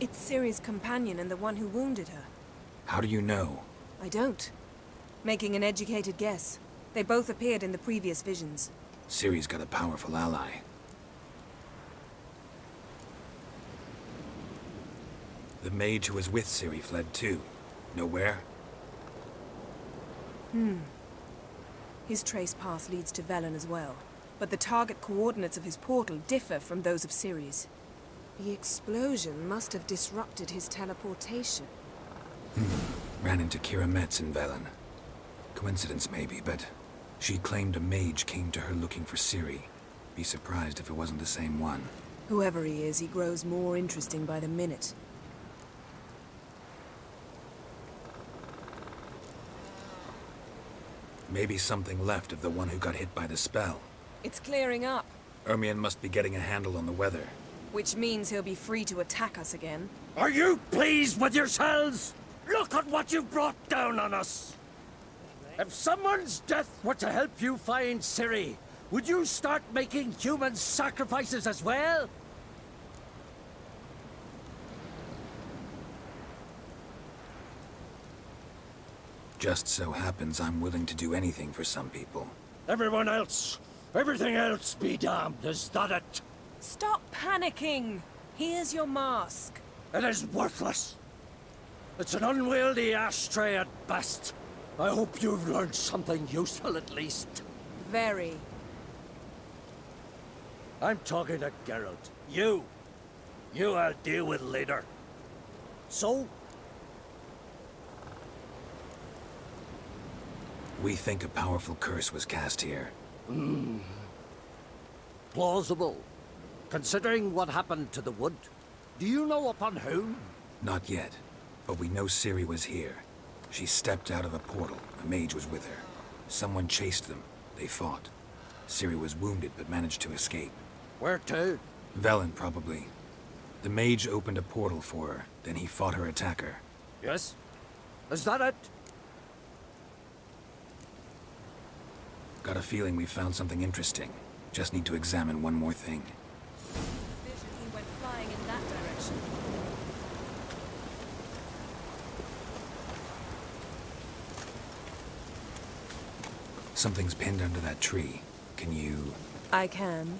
It's Ciri's companion and the one who wounded her. How do you know? I don't. Making an educated guess. They both appeared in the previous visions. Ciri's got a powerful ally. The mage who was with Ciri fled too. Know where? His trace path leads to Velen as well. But the target coordinates of his portal differ from those of Ciri's. The explosion must have disrupted his teleportation. Ran into Kira Metz in Velen. Coincidence maybe, but she claimed a mage came to her looking for Ciri. Be surprised if it wasn't the same one. Whoever he is, he grows more interesting by the minute. Maybe something left of the one who got hit by the spell. It's clearing up. Ermion must be getting a handle on the weather. Which means he'll be free to attack us again. Are you pleased with yourselves? Look at what you've brought down on us! If someone's death were to help you find Ciri, would you start making human sacrifices as well? Just so happens I'm willing to do anything for some people. Everyone else, everything else be damned, is that it? Stop panicking! Here's your mask. It is worthless. It's an unwieldy ashtray at best. I hope you've learned something useful at least. Very. I'm talking to Geralt. You I'll deal with later. So? We think a powerful curse was cast here. Plausible. Considering what happened to the wood. Do you know upon whom? Not yet, but we know Ciri was here. She stepped out of a portal. A mage was with her. Someone chased them. They fought. Ciri was wounded, but managed to escape. Where to? Velen, probably. The mage opened a portal for her, then he fought her attacker. Yes? Is that it? Got a feeling we found something interesting. Just need to examine one more thing. Vision, he went flying in that direction. Something's pinned under that tree. Can you... I can.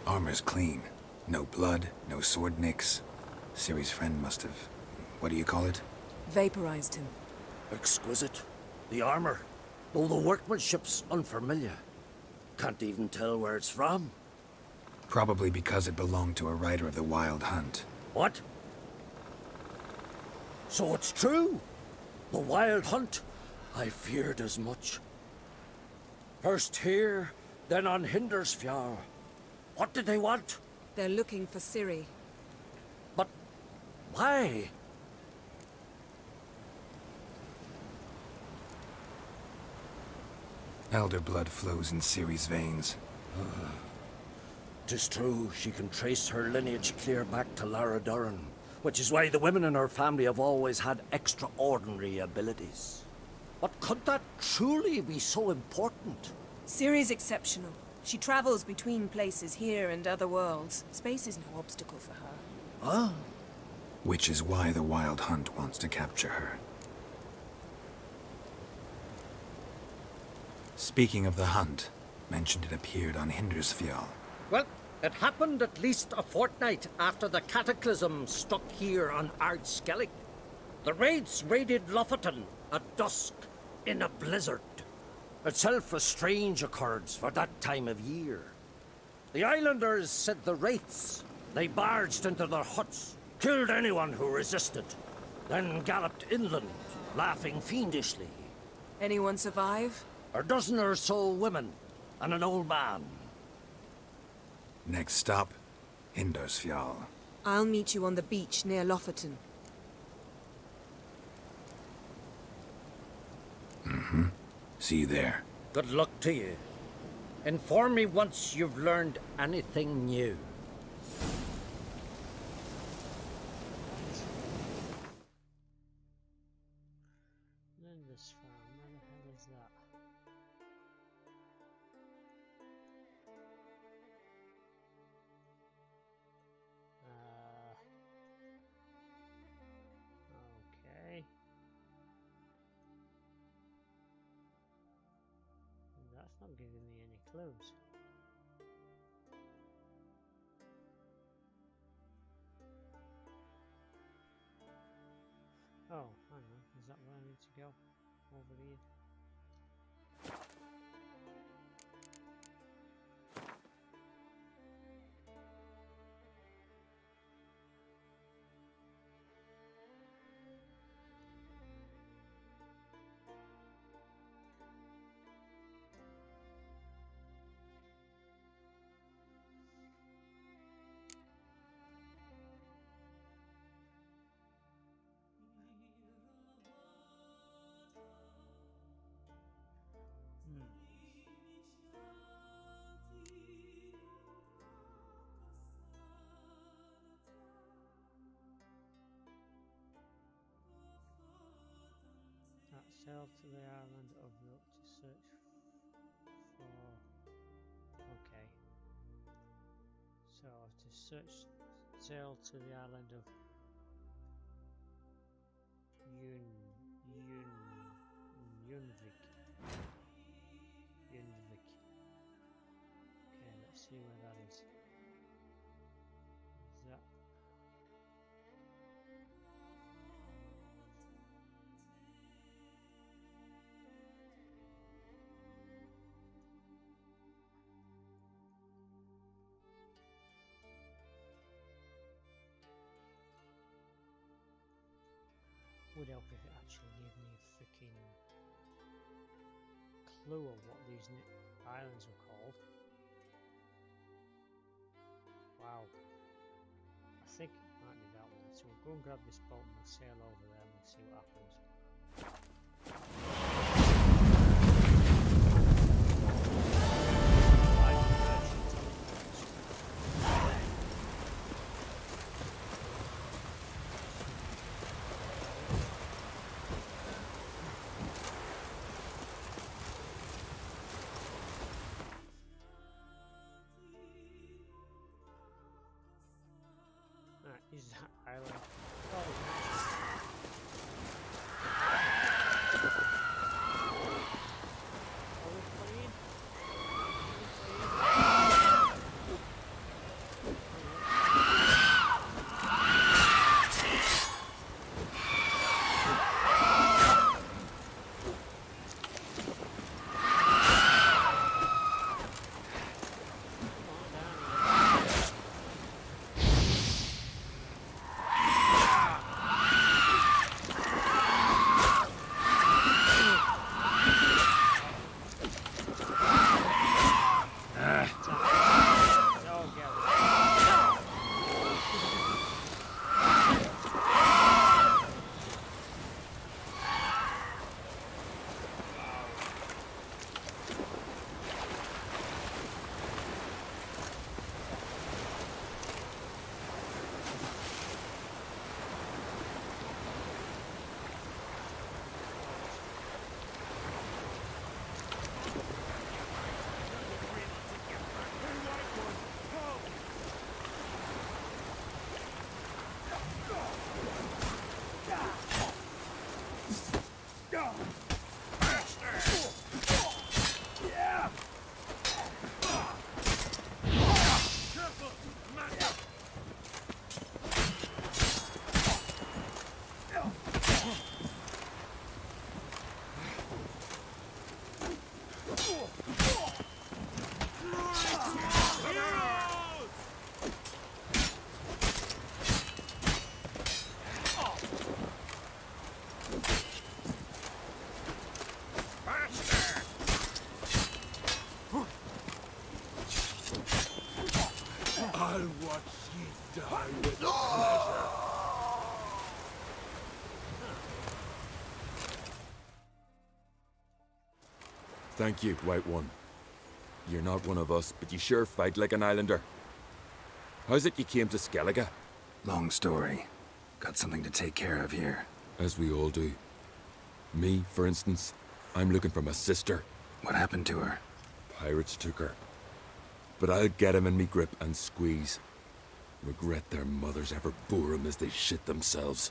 Armor's clean. No blood, no sword nicks. Ciri's friend must have... what do you call it? Vaporized him. Exquisite. The armor, though the workmanship's unfamiliar. Can't even tell where it's from. Probably because it belonged to a rider of the Wild Hunt. What? So it's true? The Wild Hunt? I feared as much. First here, then on Hindersfjall. What did they want? They're looking for Ciri. But why? Elder blood flows in Ciri's veins. 'Tis true, she can trace her lineage clear back to Lara Doran, which is why the women in her family have always had extraordinary abilities. But could that truly be so important? Ciri's exceptional. She travels between places here and other worlds. Space is no obstacle for her. Huh? Which is why the Wild Hunt wants to capture her. Speaking of the hunt, mentioned it appeared on Hindersfjall. Well, it happened at least a fortnight after the cataclysm struck here on Ard Skellig. The raids raided Lofoten at dusk in a blizzard. Itself a strange occurrence for that time of year. The islanders said the wraiths. They barged into their huts, killed anyone who resisted, then galloped inland, laughing fiendishly. Anyone survive? A dozen or so women, and an old man. Next stop, Hindersfjall. I'll meet you on the beach near Lofoten. Mm-hmm. See you there. Good luck to you. Inform me once you've learned anything new. Lindisfarne, where the hell is that? Okay. That's not giving me any clues. Oh, hang on. Is that where I need to go? Over here? Sail to the island of Rook to search for... Okay. So to sail to the island of Yunvik. see where that is. Is that? Would help if it actually gave me a freaking clue of what these islands were called. Wow. I think it might be that one. So we'll go and grab this boat and we'll sail over there and we'll see what happens. Is that island? I'll watch ye die with pleasure. Thank you, White One. You're not one of us, but you sure fight like an islander. How's it you came to Skellige? Long story. Got something to take care of here. As we all do. Me, for instance, I'm looking for my sister. What happened to her? Pirates took her. But I'll get him in me grip and squeeze. Regret their mothers ever bore him as they shit themselves.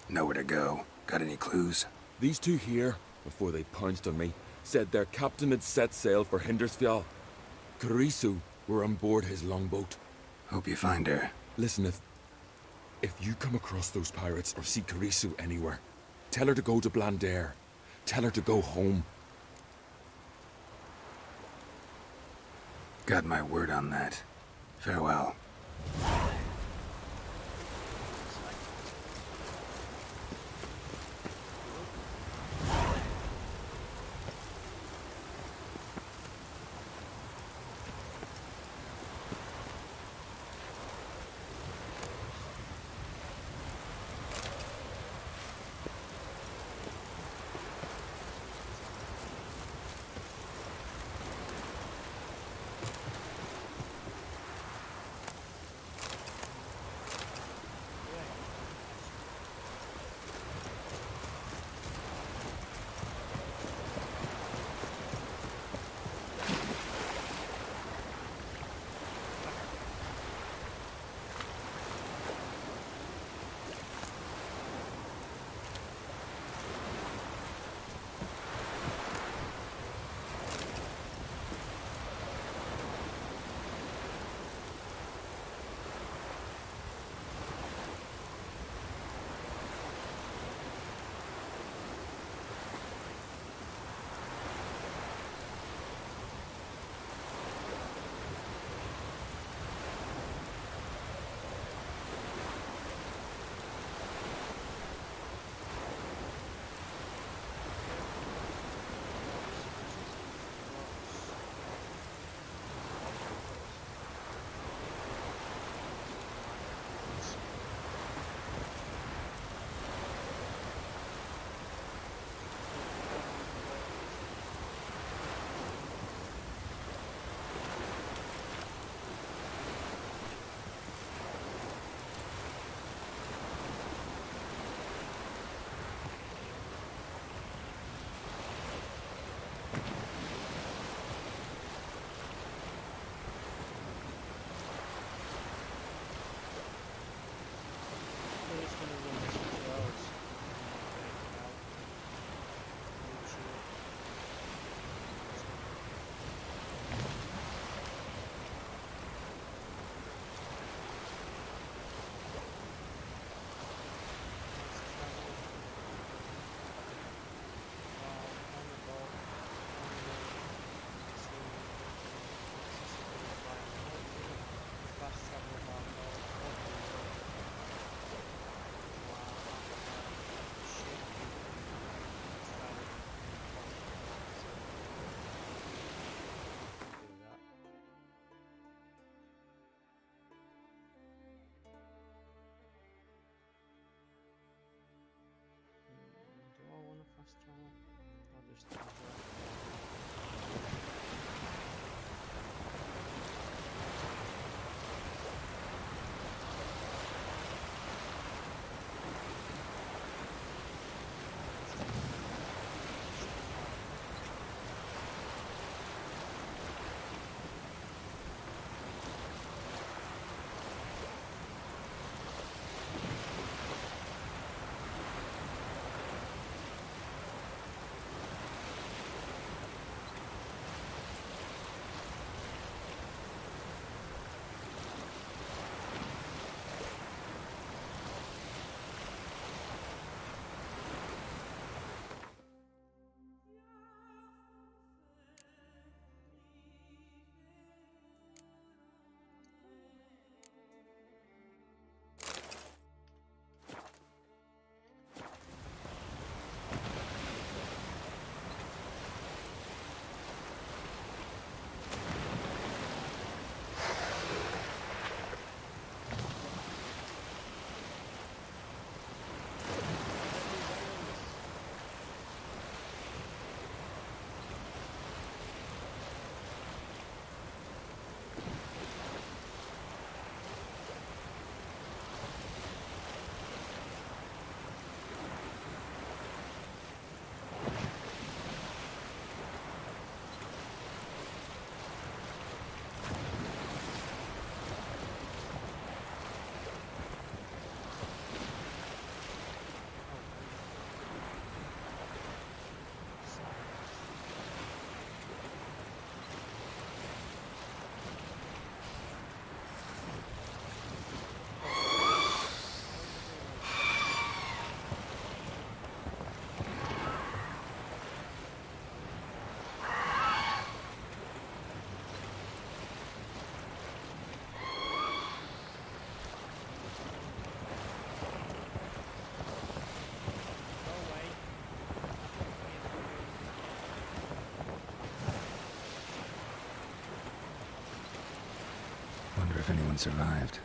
Nowhere to go. Got any clues? These two here, before they pounced on me, said their captain had set sail for Hindersfjall. Karisu were on board his longboat. Hope you find her. Listen, if you come across those pirates or see Karisu anywhere, tell her to go to Blandair. Tell her to go home. Got my word on that. Farewell. if anyone survived.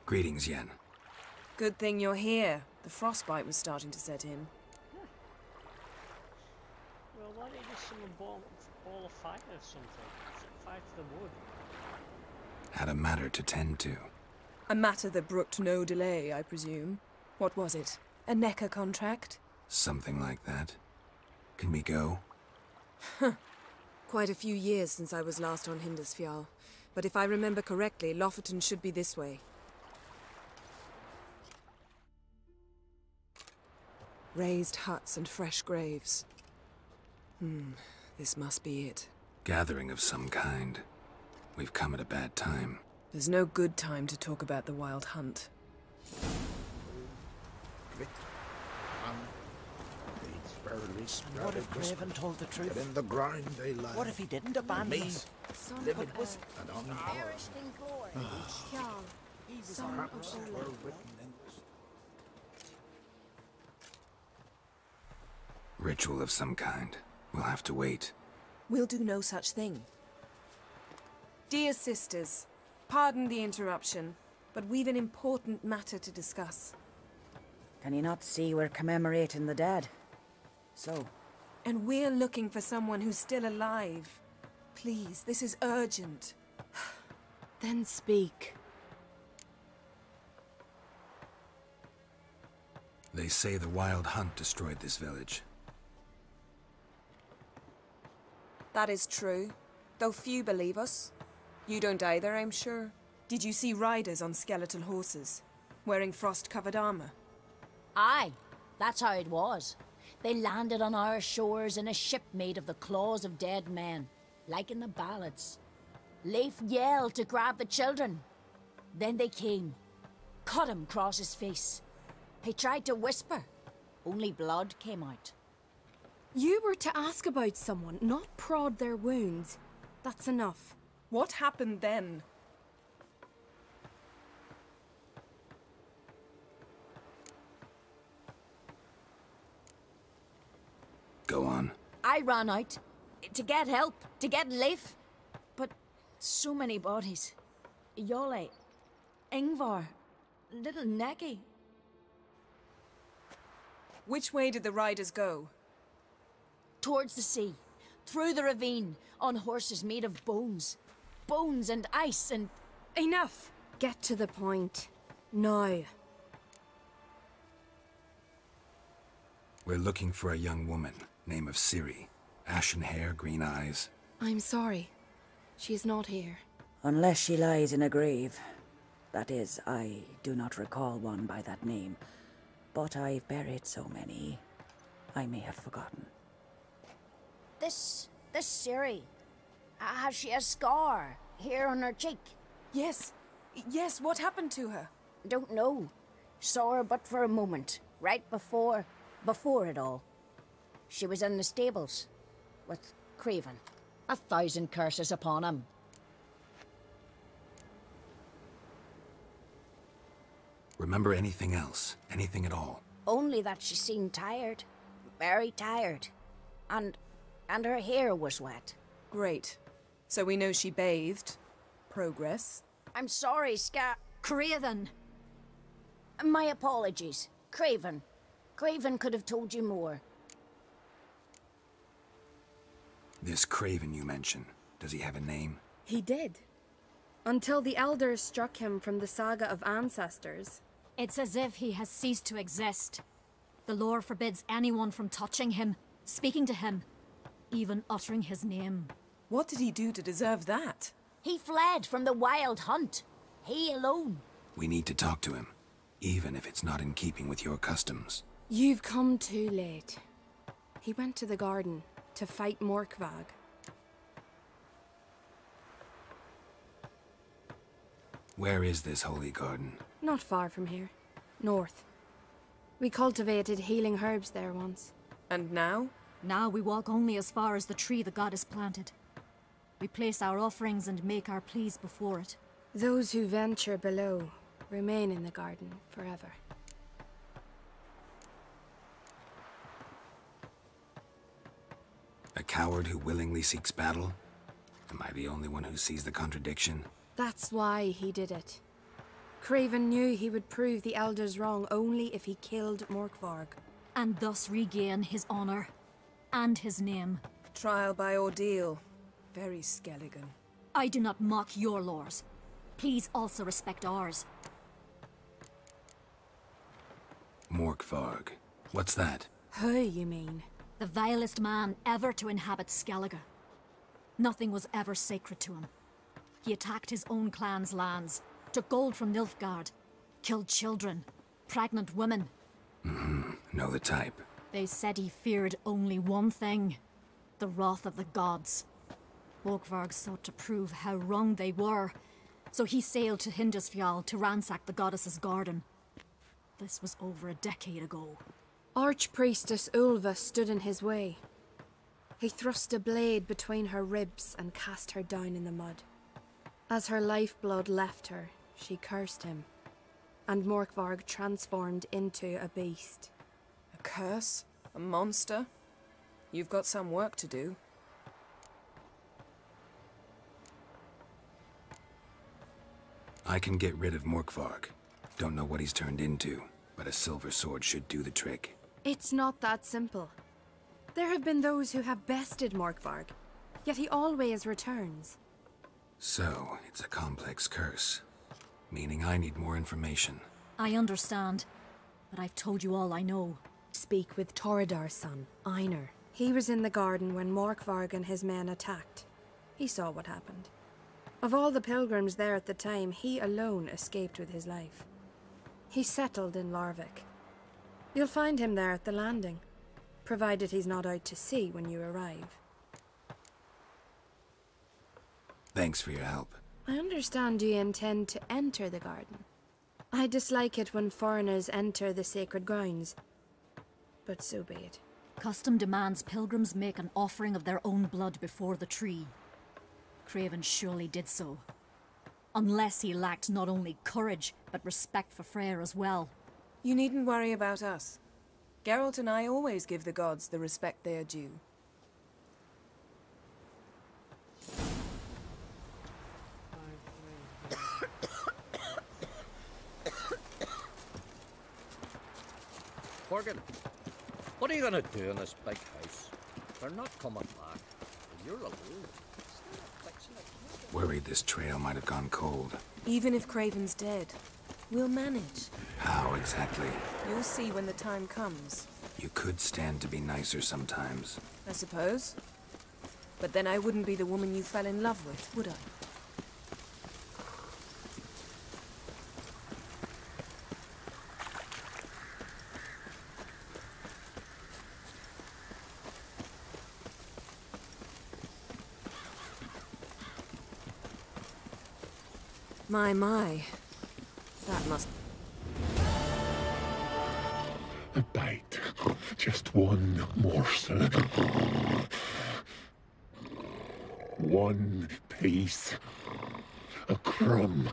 Greetings, Yen. Good thing you're here. The frostbite was starting to set in. Well, why don't you just summon ball of fire or something? Set fire to the wood. Had a matter to tend to. A matter that brooked no delay, I presume. What was it? A NECA contract? Something like that. Can we go? Quite a few years since I was last on Hindisfjall. But if I remember correctly, Lofoten should be this way. Raised huts and fresh graves. This must be it. Gathering of some kind. We've come at a bad time. There's no good time to talk about the Wild Hunt. What if Craven told the truth? But in the grind they lie. What if he didn't abandon us? Living with and unharmed. Son of Olaf. Ritual of some kind. We'll have to wait. We'll do no such thing. Dear sisters, pardon the interruption, but we've an important matter to discuss. Can you not see we're commemorating the dead? So? And we're looking for someone who's still alive. Please, this is urgent. Then speak. They say the Wild Hunt destroyed this village. That is true, though few believe us. You don't either, I'm sure. Did you see riders on skeletal horses, wearing frost-covered armor? Aye, that's how it was. They landed on our shores in a ship made of the claws of dead men, like in the ballads. Leif yelled to grab the children. Then they came, cut him across his face. He tried to whisper, only blood came out. You were to ask about someone, not prod their wounds. That's enough. What happened then? Go on. I ran out to get help, to get Leif. But so many bodies. Yolle, Ingvar, little Neki. Which way did the riders go? Towards the sea, through the ravine, on horses made of bones. Bones and ice and... Enough! Get to the point. Now. We're looking for a young woman, name of Ciri. Ashen hair, green eyes. I'm sorry. She is not here. Unless she lies in a grave. That is, I do not recall one by that name. But I've buried so many, I may have forgotten. This Ciri, has she a scar here on her cheek? Yes, what happened to her? Don't know. Saw her but for a moment, right before it all. She was in the stables, with Craven. 1,000 curses upon him. Remember anything else? Anything at all? Only that she seemed tired. Very tired. And her hair was wet. Great. So we know she bathed. Progress. I'm sorry, Craven! My apologies. Craven. Craven could have told you more. This Craven you mention, does he have a name? He did. Until the elders struck him from the saga of ancestors. It's as if he has ceased to exist. The lore forbids anyone from touching him, speaking to him, even uttering his name. What did he do to deserve that? He fled from the Wild Hunt. He alone. We need to talk to him, even if it's not in keeping with your customs. You've come too late. He went to the garden to fight Morkvag. Where is this holy garden? Not far from here. North. We cultivated healing herbs there once. And now? Now we walk only as far as the tree the goddess planted. We place our offerings and make our pleas before it. Those who venture below remain in the garden forever. A coward who willingly seeks battle? Am I the only one who sees the contradiction? That's why he did it. Craven knew he would prove the Elders wrong only if he killed Morkvarg. And thus regain his honor. And his name. Trial by ordeal. Very Skelligan. I do not mock your laws. Please also respect ours. Morkvarg. What's that? Who, you mean? The vilest man ever to inhabit Skellige. Nothing was ever sacred to him. He attacked his own clan's lands, took gold from Nilfgaard, killed children, pregnant women. Know the type. They said he feared only one thing, the wrath of the gods. Morkvarg sought to prove how wrong they were, so he sailed to Hindisfjall to ransack the goddess's garden. This was over a decade ago. Archpriestess Ulva stood in his way. He thrust a blade between her ribs and cast her down in the mud. As her lifeblood left her, she cursed him, and Morkvarg transformed into a beast. A curse? A monster? You've got some work to do. I can get rid of Morkvarg. Don't know what he's turned into, but a silver sword should do the trick. It's not that simple. There have been those who have bested Morkvarg, yet he always returns. So, it's a complex curse. Meaning I need more information. I understand, but I've told you all I know. Speak with Toredar's son, Einar. He was in the garden when Morkvarg and his men attacked. He saw what happened. Of all the pilgrims there at the time, he alone escaped with his life. He settled in Larvik. You'll find him there at the landing, provided he's not out to sea when you arrive. Thanks for your help. I understand you intend to enter the garden. I dislike it when foreigners enter the sacred grounds, but so be it. Custom demands pilgrims make an offering of their own blood before the tree. Craven surely did so. Unless he lacked not only courage, but respect for Freyr as well. You needn't worry about us. Geralt and I always give the gods the respect they are due. Horgan, what are you gonna do in this big house? They're not coming back. You're alone. Worried this trail might have gone cold. Even if Craven's dead, we'll manage. How exactly? You'll see when the time comes. You could stand to be nicer sometimes. I suppose. But then I wouldn't be the woman you fell in love with, would I? My. That must... A bite. Just one morsel. One piece. A crumb.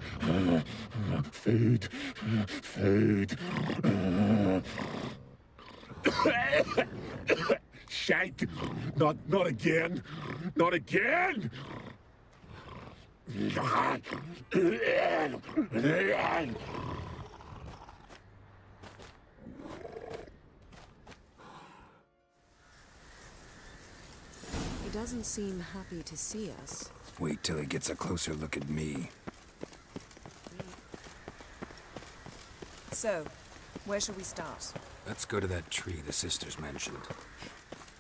Food. Food. Shite. Not again. Not again! He doesn't seem happy to see us. Wait till he gets a closer look at me. So, where shall we start? Let's go to that tree the sisters mentioned.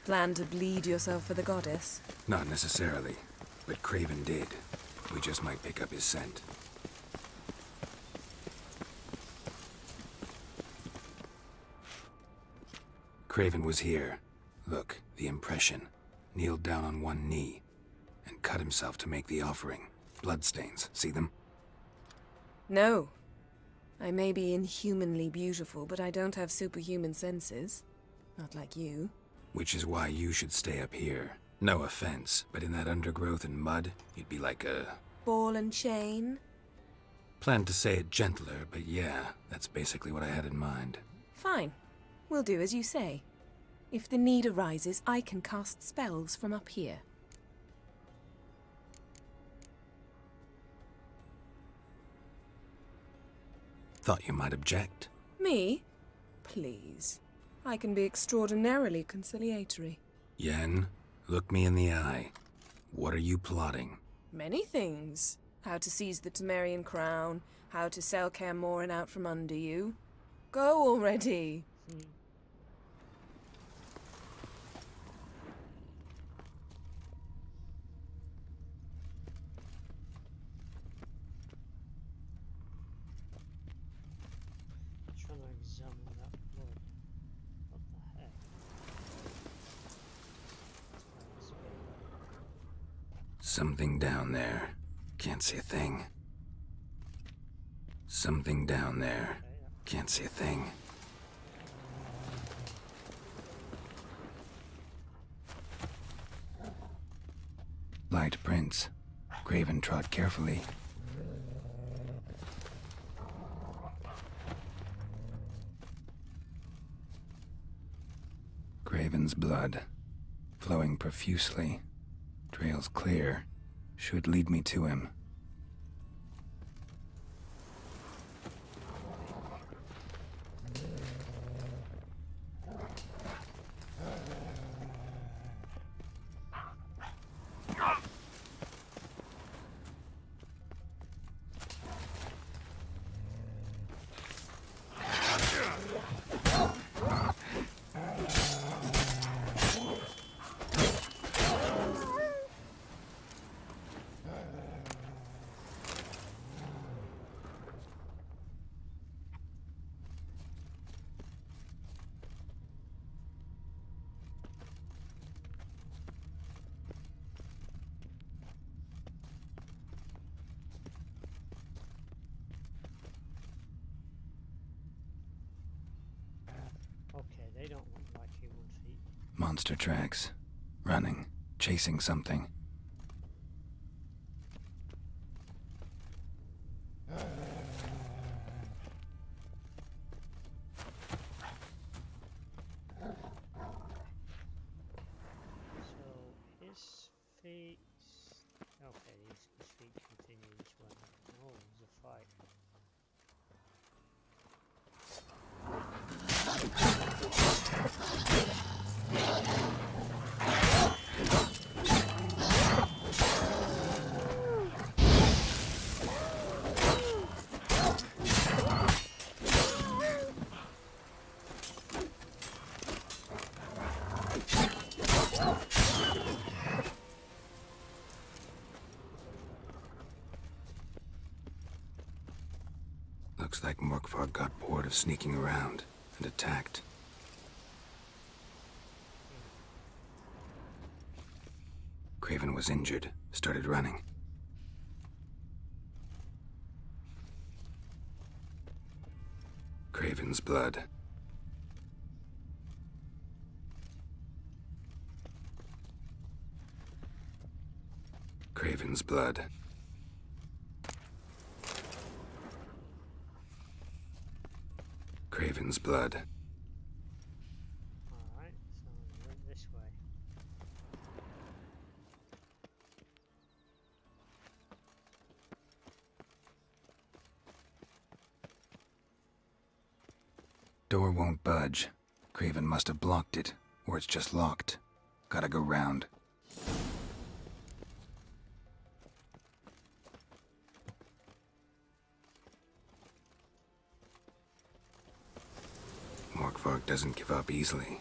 Plan to bleed yourself for the goddess? Not necessarily, but Craven did. We just might pick up his scent. Craven was here. Look, the impression. Kneeled down on one knee and cut himself to make the offering. Bloodstains, see them? No. I may be inhumanly beautiful, but I don't have superhuman senses. Not like you. Which is why you should stay up here. No offense, but in that undergrowth and mud, you'd be like a... Ball and chain? Planned to say it gentler, but yeah, that's basically what I had in mind. Fine. We'll do as you say. If the need arises, I can cast spells from up here. Thought you might object. Me? Please. I can be extraordinarily conciliatory. Yen, look me in the eye. What are you plotting? Many things. How to seize the Temerian crown, how to sell Kaer Morhen out from under you. Go already! Trying to examine that blood. What the heck? Something down there. Can't see a thing. Something down there. Can't see a thing. Light prints. Craven trod carefully. Craven's blood, flowing profusely. Trails clear. Should lead me to him. Okay, they don't look like human feet. Monster tracks. Running. Chasing something. So, his feet... Okay, his feet continue this way. Oh, there's a fight. Looks like Morkvarg got bored of sneaking around and attacked. Craven was injured, started running. Craven's blood. Craven's blood. Craven's blood. Alright, so we went this way. Door won't budge. Craven must have blocked it, or it's just locked. Gotta go round. Morkvarg doesn't give up easily.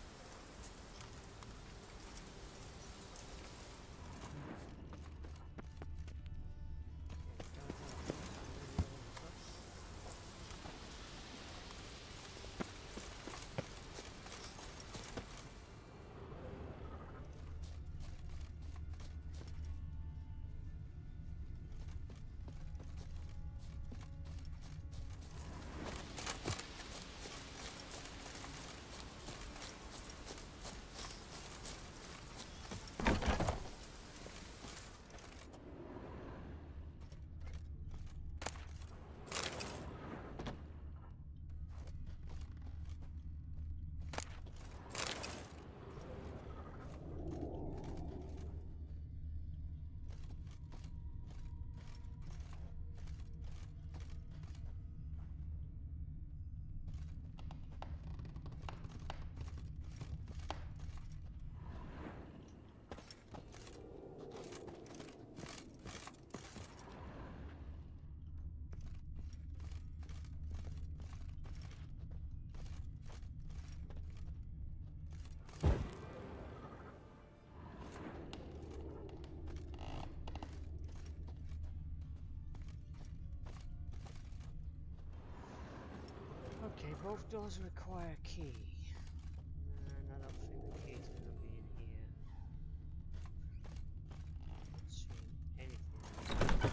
Both doors require a key. And I don't think the key's going to be in here. Not seeing anything.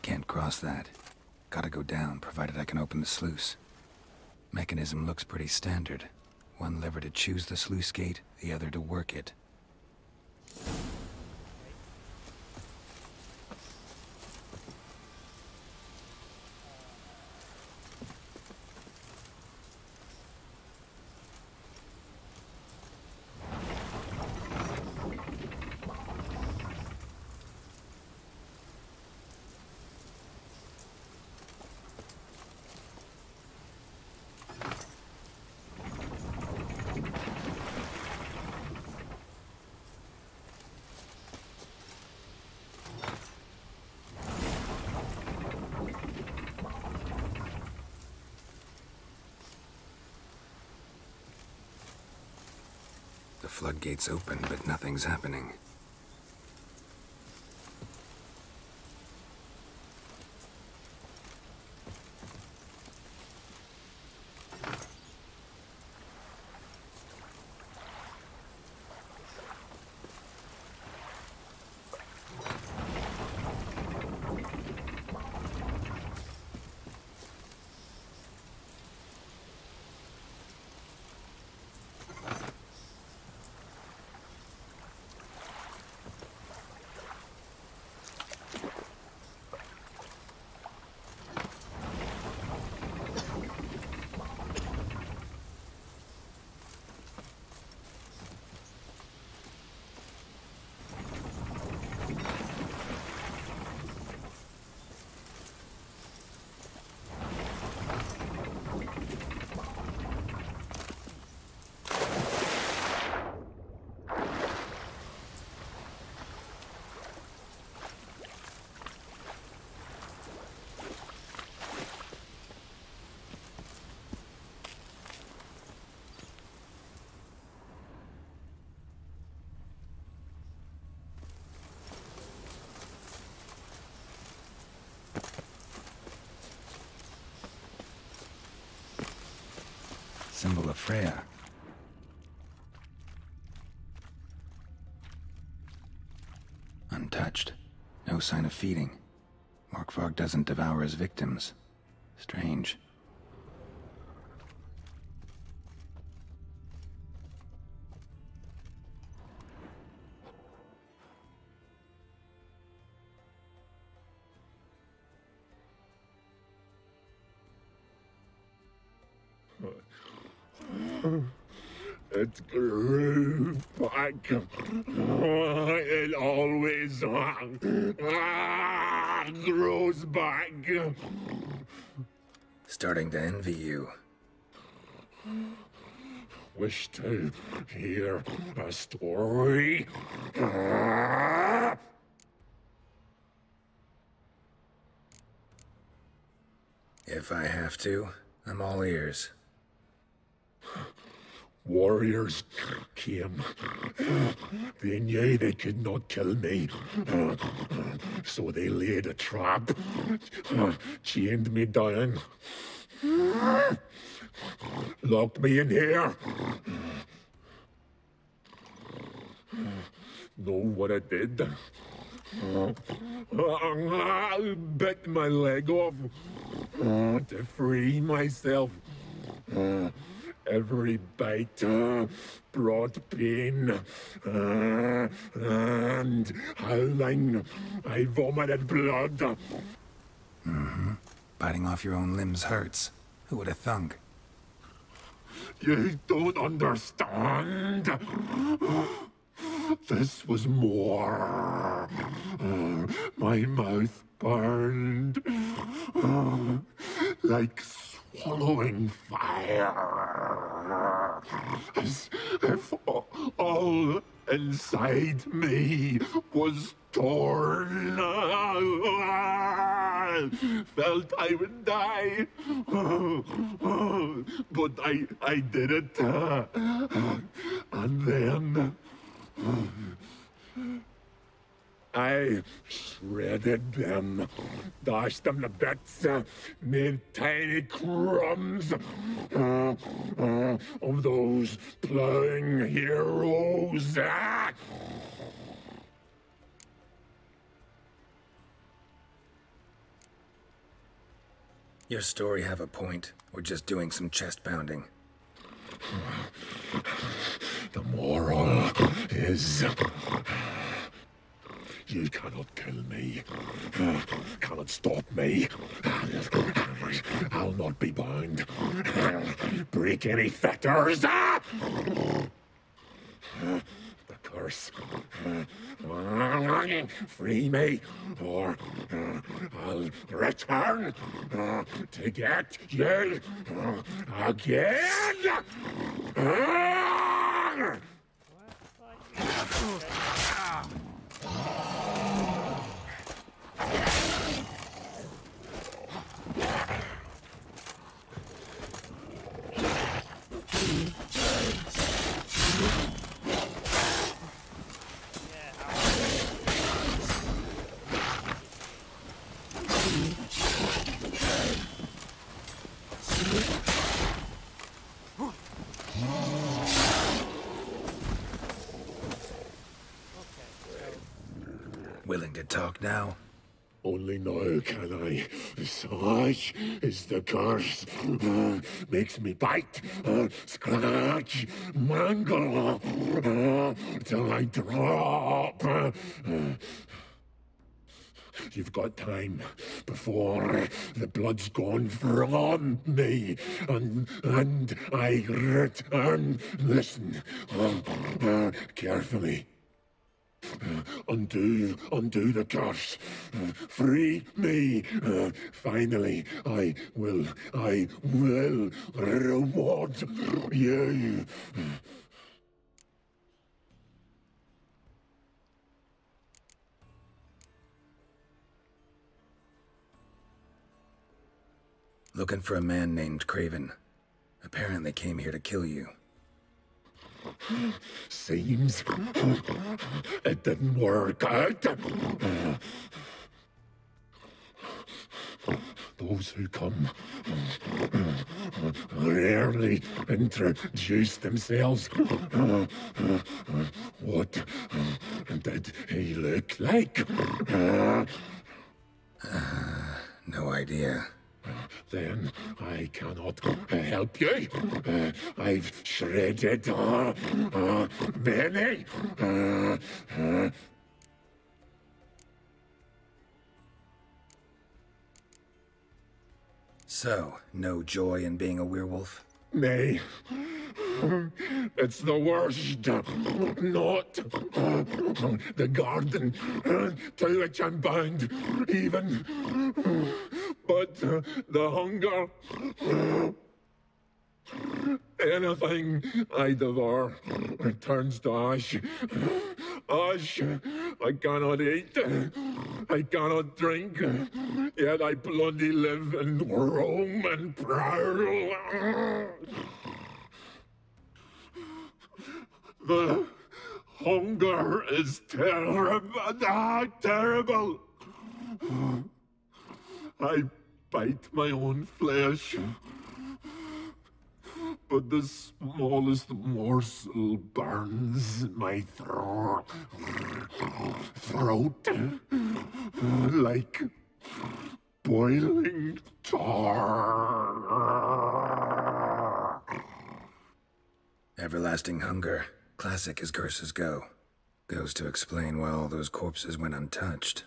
Can't cross that. Gotta go down, provided I can open the sluice. Mechanism looks pretty standard. One lever to choose the sluice gate, the other to work it. The floodgate's open, but nothing's happening. Symbol of Freya. Untouched. No sign of feeding. Morkvarg doesn't devour his victims. Strange. It grew back. It always grows back. Starting to envy you. Wish to hear a story? If I have to, I'm all ears. warriors came. They knew they could not kill me, so they laid a trap, chained me down, locked me in here. Know what I did? I bit my leg off to free myself. Every bite brought pain, and howling, I vomited blood. Mm-hmm. Biting off your own limbs hurts. Who would have thunk? You don't understand. This was more. My mouth burned like swallowing fire, as if all inside me was torn. Felt I would die, but I did it, and then I shredded them, dashed them to bits, made tiny crumbs of those plowing heroes. Your story have a point, or just doing some chest pounding? The moral is... you cannot kill me, cannot stop me. I'll not be bound, break any fetters. The curse. Free me, or I'll return to get you again. Willing to talk now? Only now can I. Such is the curse. Makes me bite, scratch, mangle, till I drop. You've got time before the blood's gone from me, and I return. Listen, carefully. Undo the curse. Free me. Finally, I will reward you. Looking for a man named Craven. Apparently came here to kill you. Seems it didn't work out. Those who come rarely introduce themselves. What did he look like? No idea. Then I cannot help you. I've shredded many. So, no joy in being a werewolf? Nay. It's the worst. Not the garden to which I'm bound, even. But the hunger. Anything I devour turns to ash. Ash. I cannot eat. I cannot drink. Yet I bloody live and roam and prowl. The hunger is terrible. I bite my own flesh, but the smallest morsel burns my throat like boiling tar. Everlasting hunger, classic as curses go. Goes to explain why all those corpses went untouched.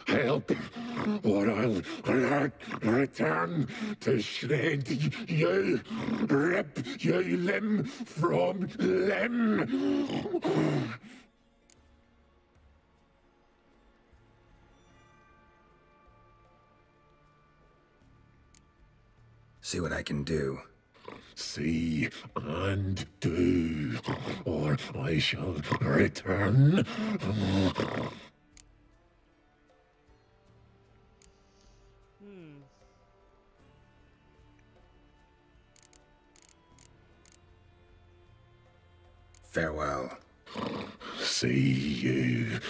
Help, or I'll return to shred you, rip you limb from limb. See what I can do. See and do, or I shall return. Farewell. See you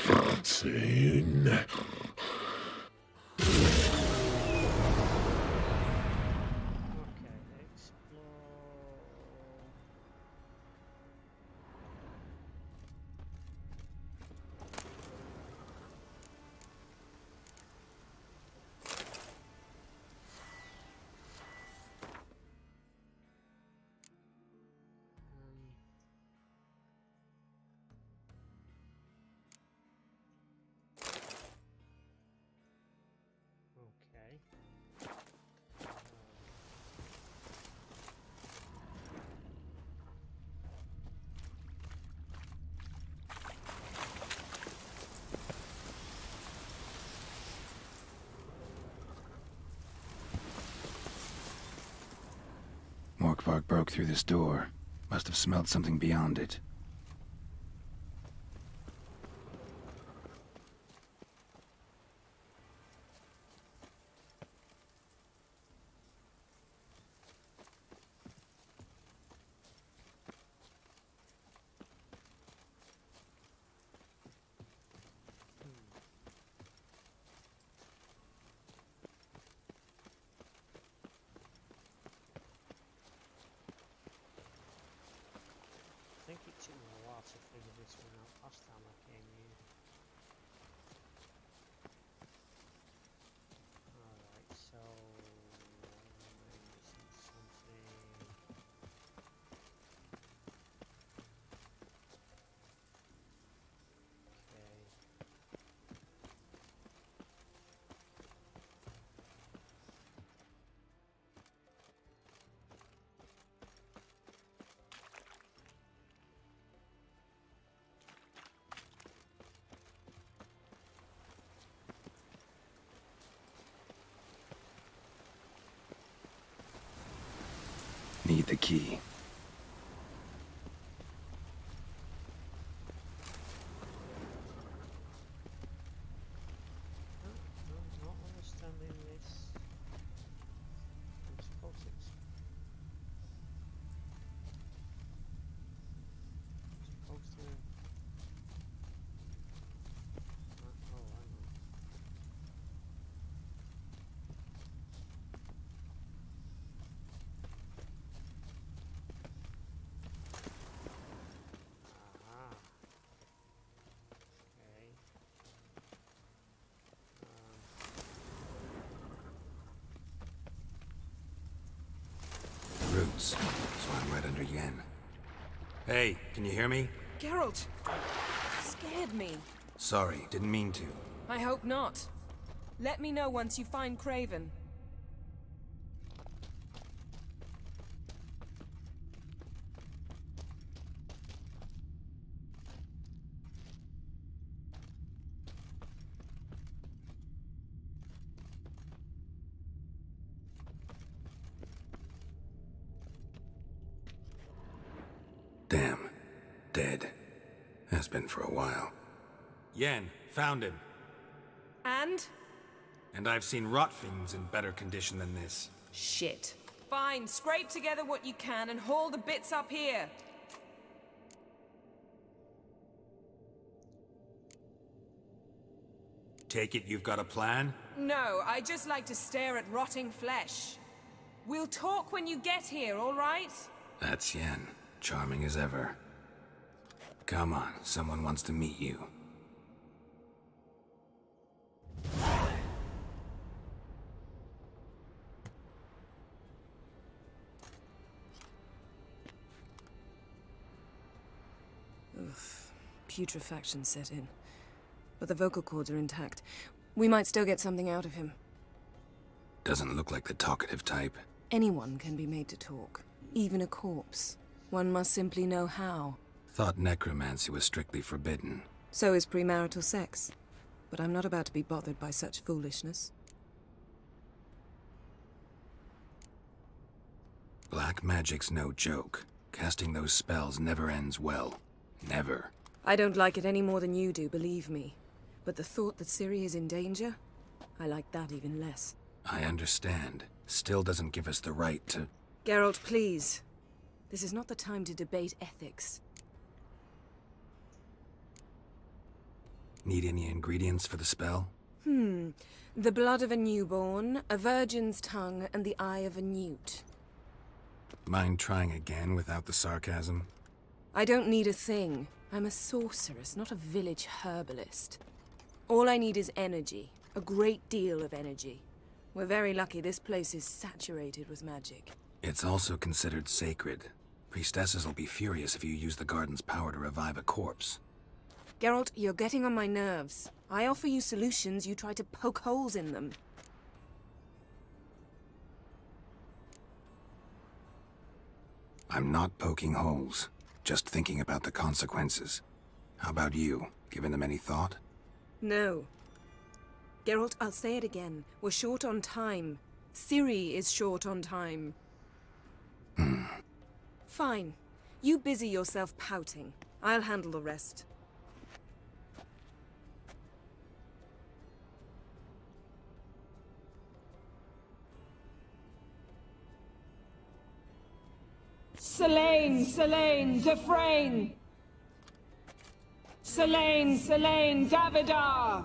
soon. Morkvarg broke through this door. Must have smelled something beyond it. I think it took me a while to figure this one out last time I came here. Alright, so I'm missing something. Okay. Need the key. I'm not understanding this. I'm supposed to. Oh, I know. Roots. So I'm right under Yen. Hey, can you hear me? Geralt! Scared me. Sorry, didn't mean to. I hope not. Let me know once you find Craven. Damn. Dead. Has been for a while. Yen, found him. And? And I've seen rot fiends in better condition than this. Shit. Fine, scrape together what you can and haul the bits up here. Take it you've got a plan? No, I just like to stare at rotting flesh. We'll talk when you get here, all right? That's Yen. Charming as ever. Come on, someone wants to meet you. Oof. Putrefaction set in. But the vocal cords are intact. We might still get something out of him. Doesn't look like the talkative type. Anyone can be made to talk. Even a corpse. One must simply know how. Thought necromancy was strictly forbidden. So is premarital sex. But I'm not about to be bothered by such foolishness. Black magic's no joke. Casting those spells never ends well. Never. I don't like it any more than you do, believe me. But the thought that Ciri is in danger? I like that even less. I understand. Still doesn't give us the right to... Geralt, please. This is not the time to debate ethics. Need any ingredients for the spell? The blood of a newborn, a virgin's tongue, and the eye of a newt. Mind trying again without the sarcasm? I don't need a thing. I'm a sorceress, not a village herbalist. All I need is energy. A great deal of energy. We're very lucky this place is saturated with magic. It's also considered sacred. Priestesses will be furious if you use the garden's power to revive a corpse. Geralt, you're getting on my nerves. I offer you solutions, you try to poke holes in them. I'm not poking holes. Just thinking about the consequences. How about you? Given them any thought? No. Geralt, I'll say it again. We're short on time. Ciri is short on time. Fine. You busy yourself pouting. I'll handle the rest. Selene, Selene, Dufresne! Selene, Selene, Davidar!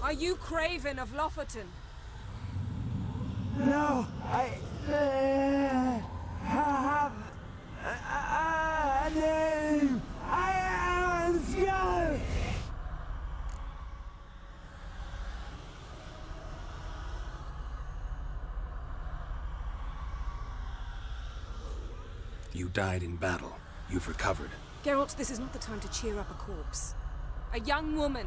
Are you Craven of Lofoten? No, I have a name. I am Skull. You died in battle. You've recovered. Geralt, this is not the time to cheer up a corpse. A young woman.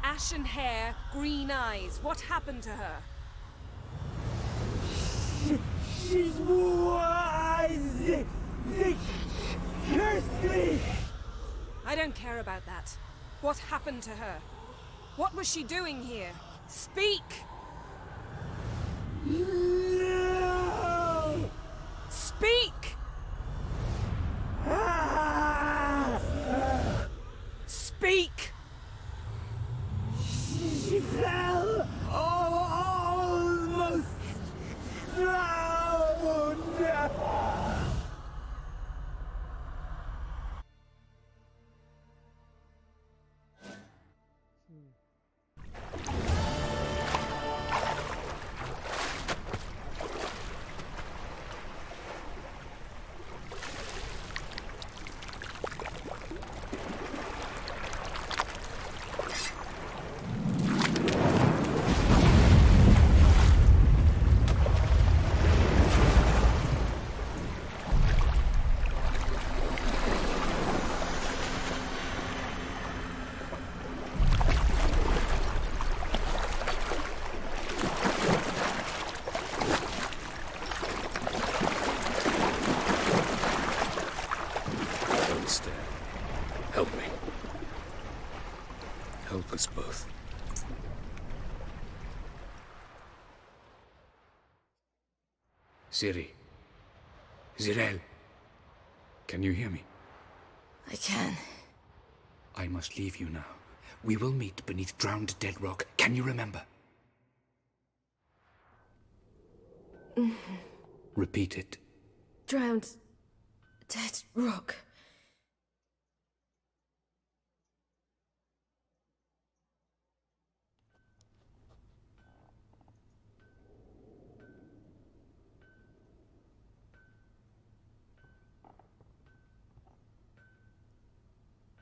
Ashen hair, green eyes. What happened to her? She's wise. They cursed me. I don't care about that. What happened to her? What was she doing here? Speak! No! Speak! Speak! She fell almost drowned. Help me. Help us both. Ciri. Zirael. Can you hear me? I can. I must leave you now. We will meet beneath drowned dead rock. Can you remember? Repeat it. Drowned dead rock.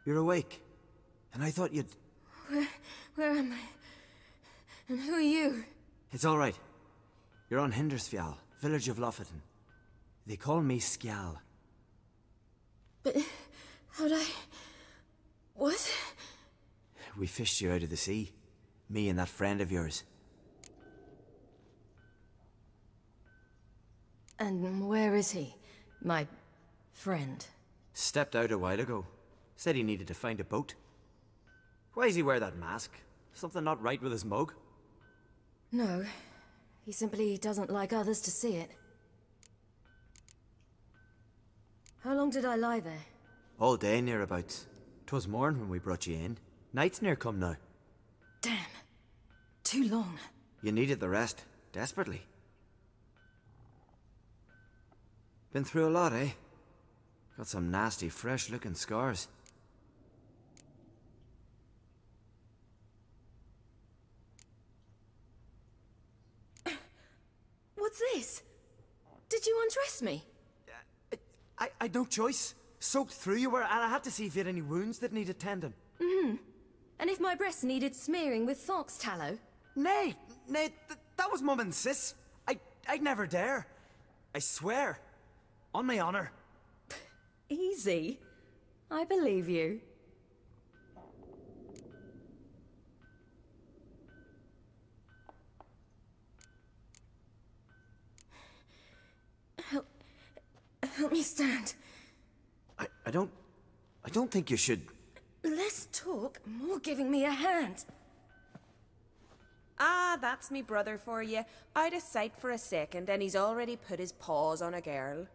You're awake. And I thought you'd... Where am I? And who are you? It's all right. You're on Hindersfjall, village of Lofoten. They call me Skjal. But how'd I... What? We fished you out of the sea. Me and that friend of yours. And where is he? My friend. Stepped out a while ago. Said he needed to find a boat. Why does he wear that mask? Something not right with his mug? No. He simply doesn't like others to see it. How long did I lie there? All day nearabouts. 'Twas morn when we brought you in. Night's near come now. Damn. Too long. You needed the rest. Desperately. Been through a lot, eh? Got some nasty, fresh-looking scars. What's this? Did you undress me? I had no choice. Soaked through you were, and I had to see if you had any wounds that needed tending. Mm-hmm. And if my breasts needed smearing with fox tallow? Nay, that was Mum and Sis. I'd never dare. I swear. On my honor. Easy. I believe you. Help me stand. I don't think you should... Less talk, more giving me a hand. Ah, that's me brother for you. Out of sight for a second, and he's already put his paws on a girl.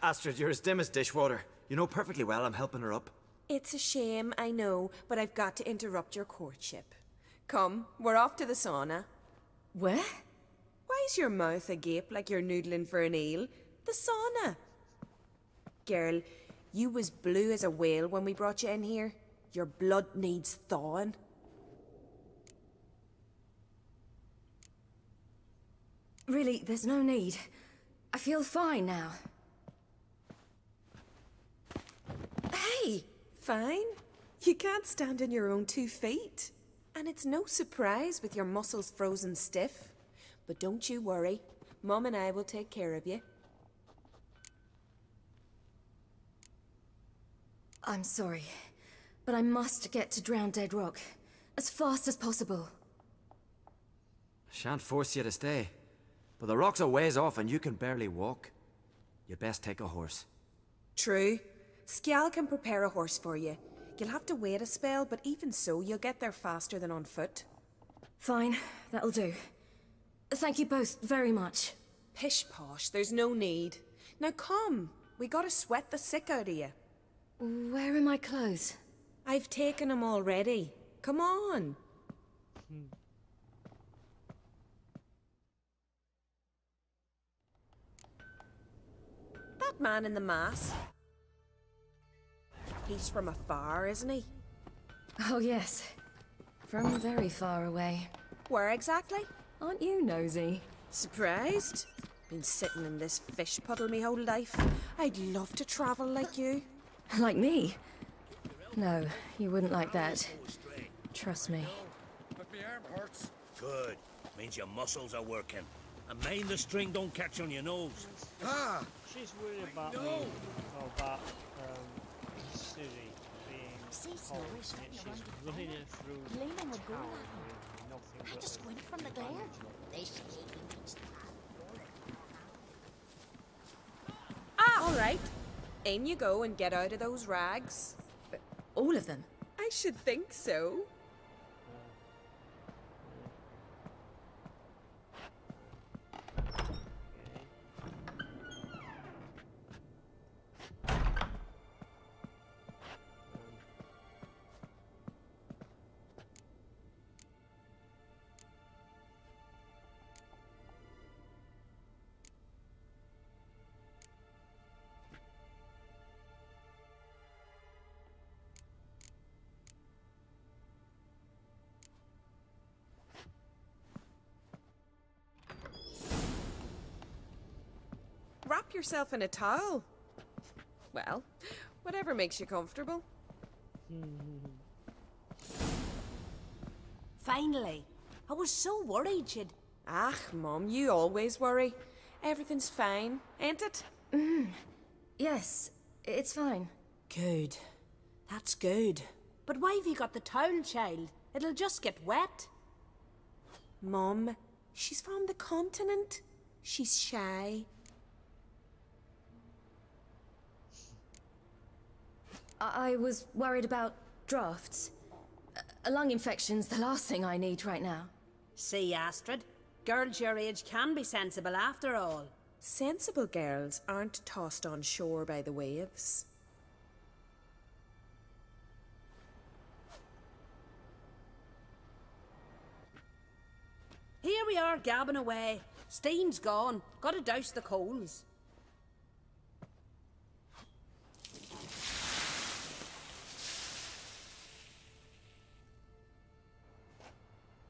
Astrid, you're as dim as dishwater. You know perfectly well I'm helping her up. It's a shame, I know, but I've got to interrupt your courtship. Come, we're off to the sauna. Where? Why's your mouth agape like you're noodling for an eel? The sauna. Girl, you was blue as a whale when we brought you in here. Your blood needs thawing. Really, there's no need. I feel fine now. Hey! Fine? You can't stand on your own 2 feet. And it's no surprise with your muscles frozen stiff. But don't you worry. Mum and I will take care of you. I'm sorry, but I must get to Drowned Dead Rock as fast as possible. Shan't force you to stay. But the rock's a ways off and you can barely walk. You'd best take a horse. True. Skjal can prepare a horse for you. You'll have to wait a spell, but even so, you'll get there faster than on foot. Fine, that'll do. Thank you both very much. Pish-posh, there's no need. Now come, we gotta sweat the sick out of you. Where are my clothes? I've taken them already. Come on. That man in the mask. He's from afar, isn't he? Oh yes. From very far away. Where exactly? Aren't you nosy? Surprised? Been sitting in this fish puddle me whole life. I'd love to travel like you. Like me? No, you wouldn't like that. Trust me. But my arm hurts. Good. Means your muscles are working. And mind the string don't catch on your nose. Ah! She's worried about me, or about Ciri being cold, and she's running her through town with nothing but... I just squint from the glare. Ah, all right. In you go and get out of those rags. All of them? I should think so. Wrap yourself in a towel. Well, whatever makes you comfortable. Finally. I was so worried you'd... Ah, Mum, you always worry. Everything's fine, ain't it? Yes, it's fine. Good. That's good. But why have you got the towel, child? It'll just get wet. Mum, she's from the continent. She's shy. I was worried about drafts. A lung infection's the last thing I need right now. See, Astrid? Girls your age can be sensible after all. Sensible girls aren't tossed on shore by the waves. Here we are, gabbing away. Steam's gone. Gotta douse the coals.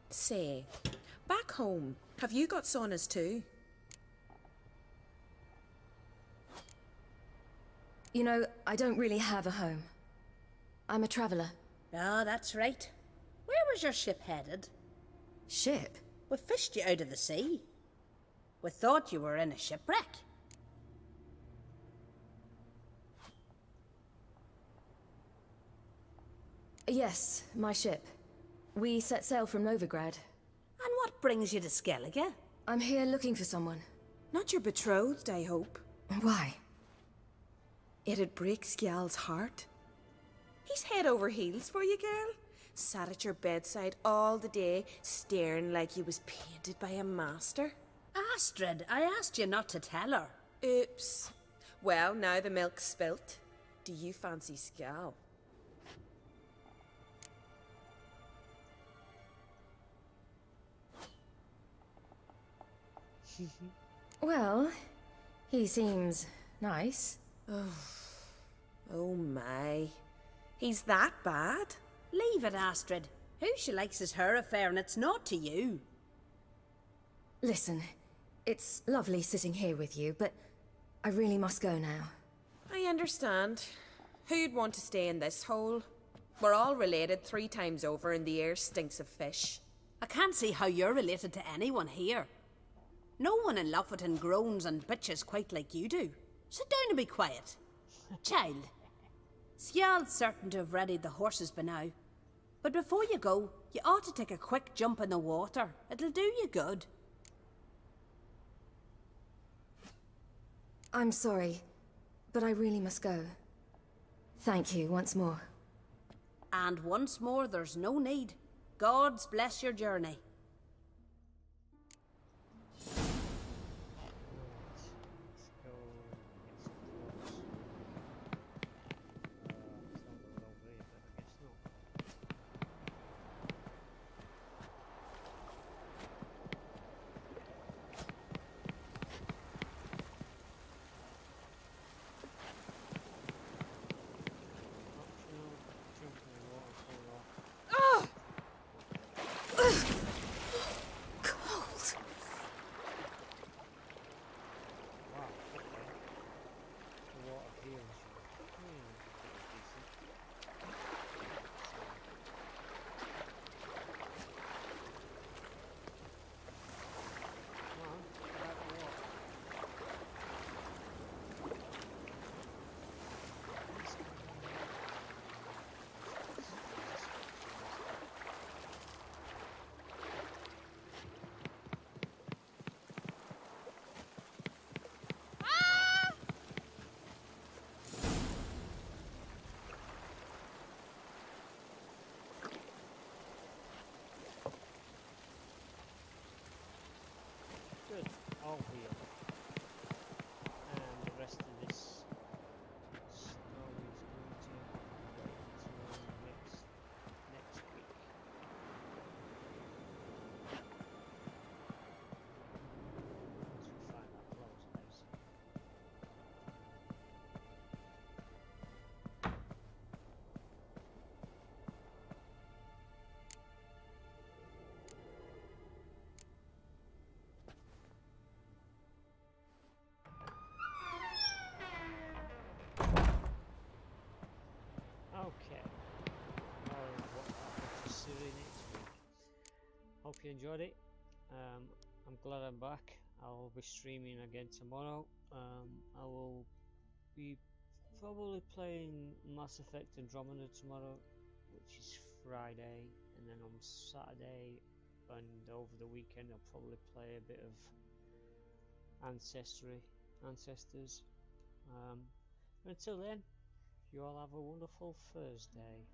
Say, back home, have you got saunas too? You know, I don't really have a home. I'm a traveller. Ah, that's right. Where was your ship headed? Ship? We fished you out of the sea. We thought you were in a shipwreck. Yes, my ship. We set sail from Novigrad. And what brings you to Skellige? I'm here looking for someone. Not your betrothed, I hope. Why? It'd break Skjal's heart. He's head over heels for you, girl. Sat at your bedside all the day, staring like he was painted by a master. Astrid, I asked you not to tell her. Oops. Well, now the milk's spilt. Do you fancy Skjal? Well, he seems nice. Oh my. He's that bad? Leave it, Astrid. Who she likes is her affair, and it's not to you. Listen, it's lovely sitting here with you, but I really must go now. I understand. Who'd want to stay in this hole? We're all related 3 times over and the air stinks of fish. I can't see how you're related to anyone here. No one in Lofoten groans and bitches quite like you do. Sit down and be quiet. Child, Skjal's certain to have readied the horses by now. But before you go, you ought to take a quick jump in the water. It'll do you good. I'm sorry, but I really must go. Thank you once more. And once more, there's no need. God's bless your journey. you enjoyed it. I'm glad I'm back. I'll be streaming again tomorrow. I will be probably playing Mass Effect Andromeda tomorrow, which is Friday, and then on Saturday and over the weekend I'll probably play a bit of Ancestors. But until then, you all have a wonderful Thursday.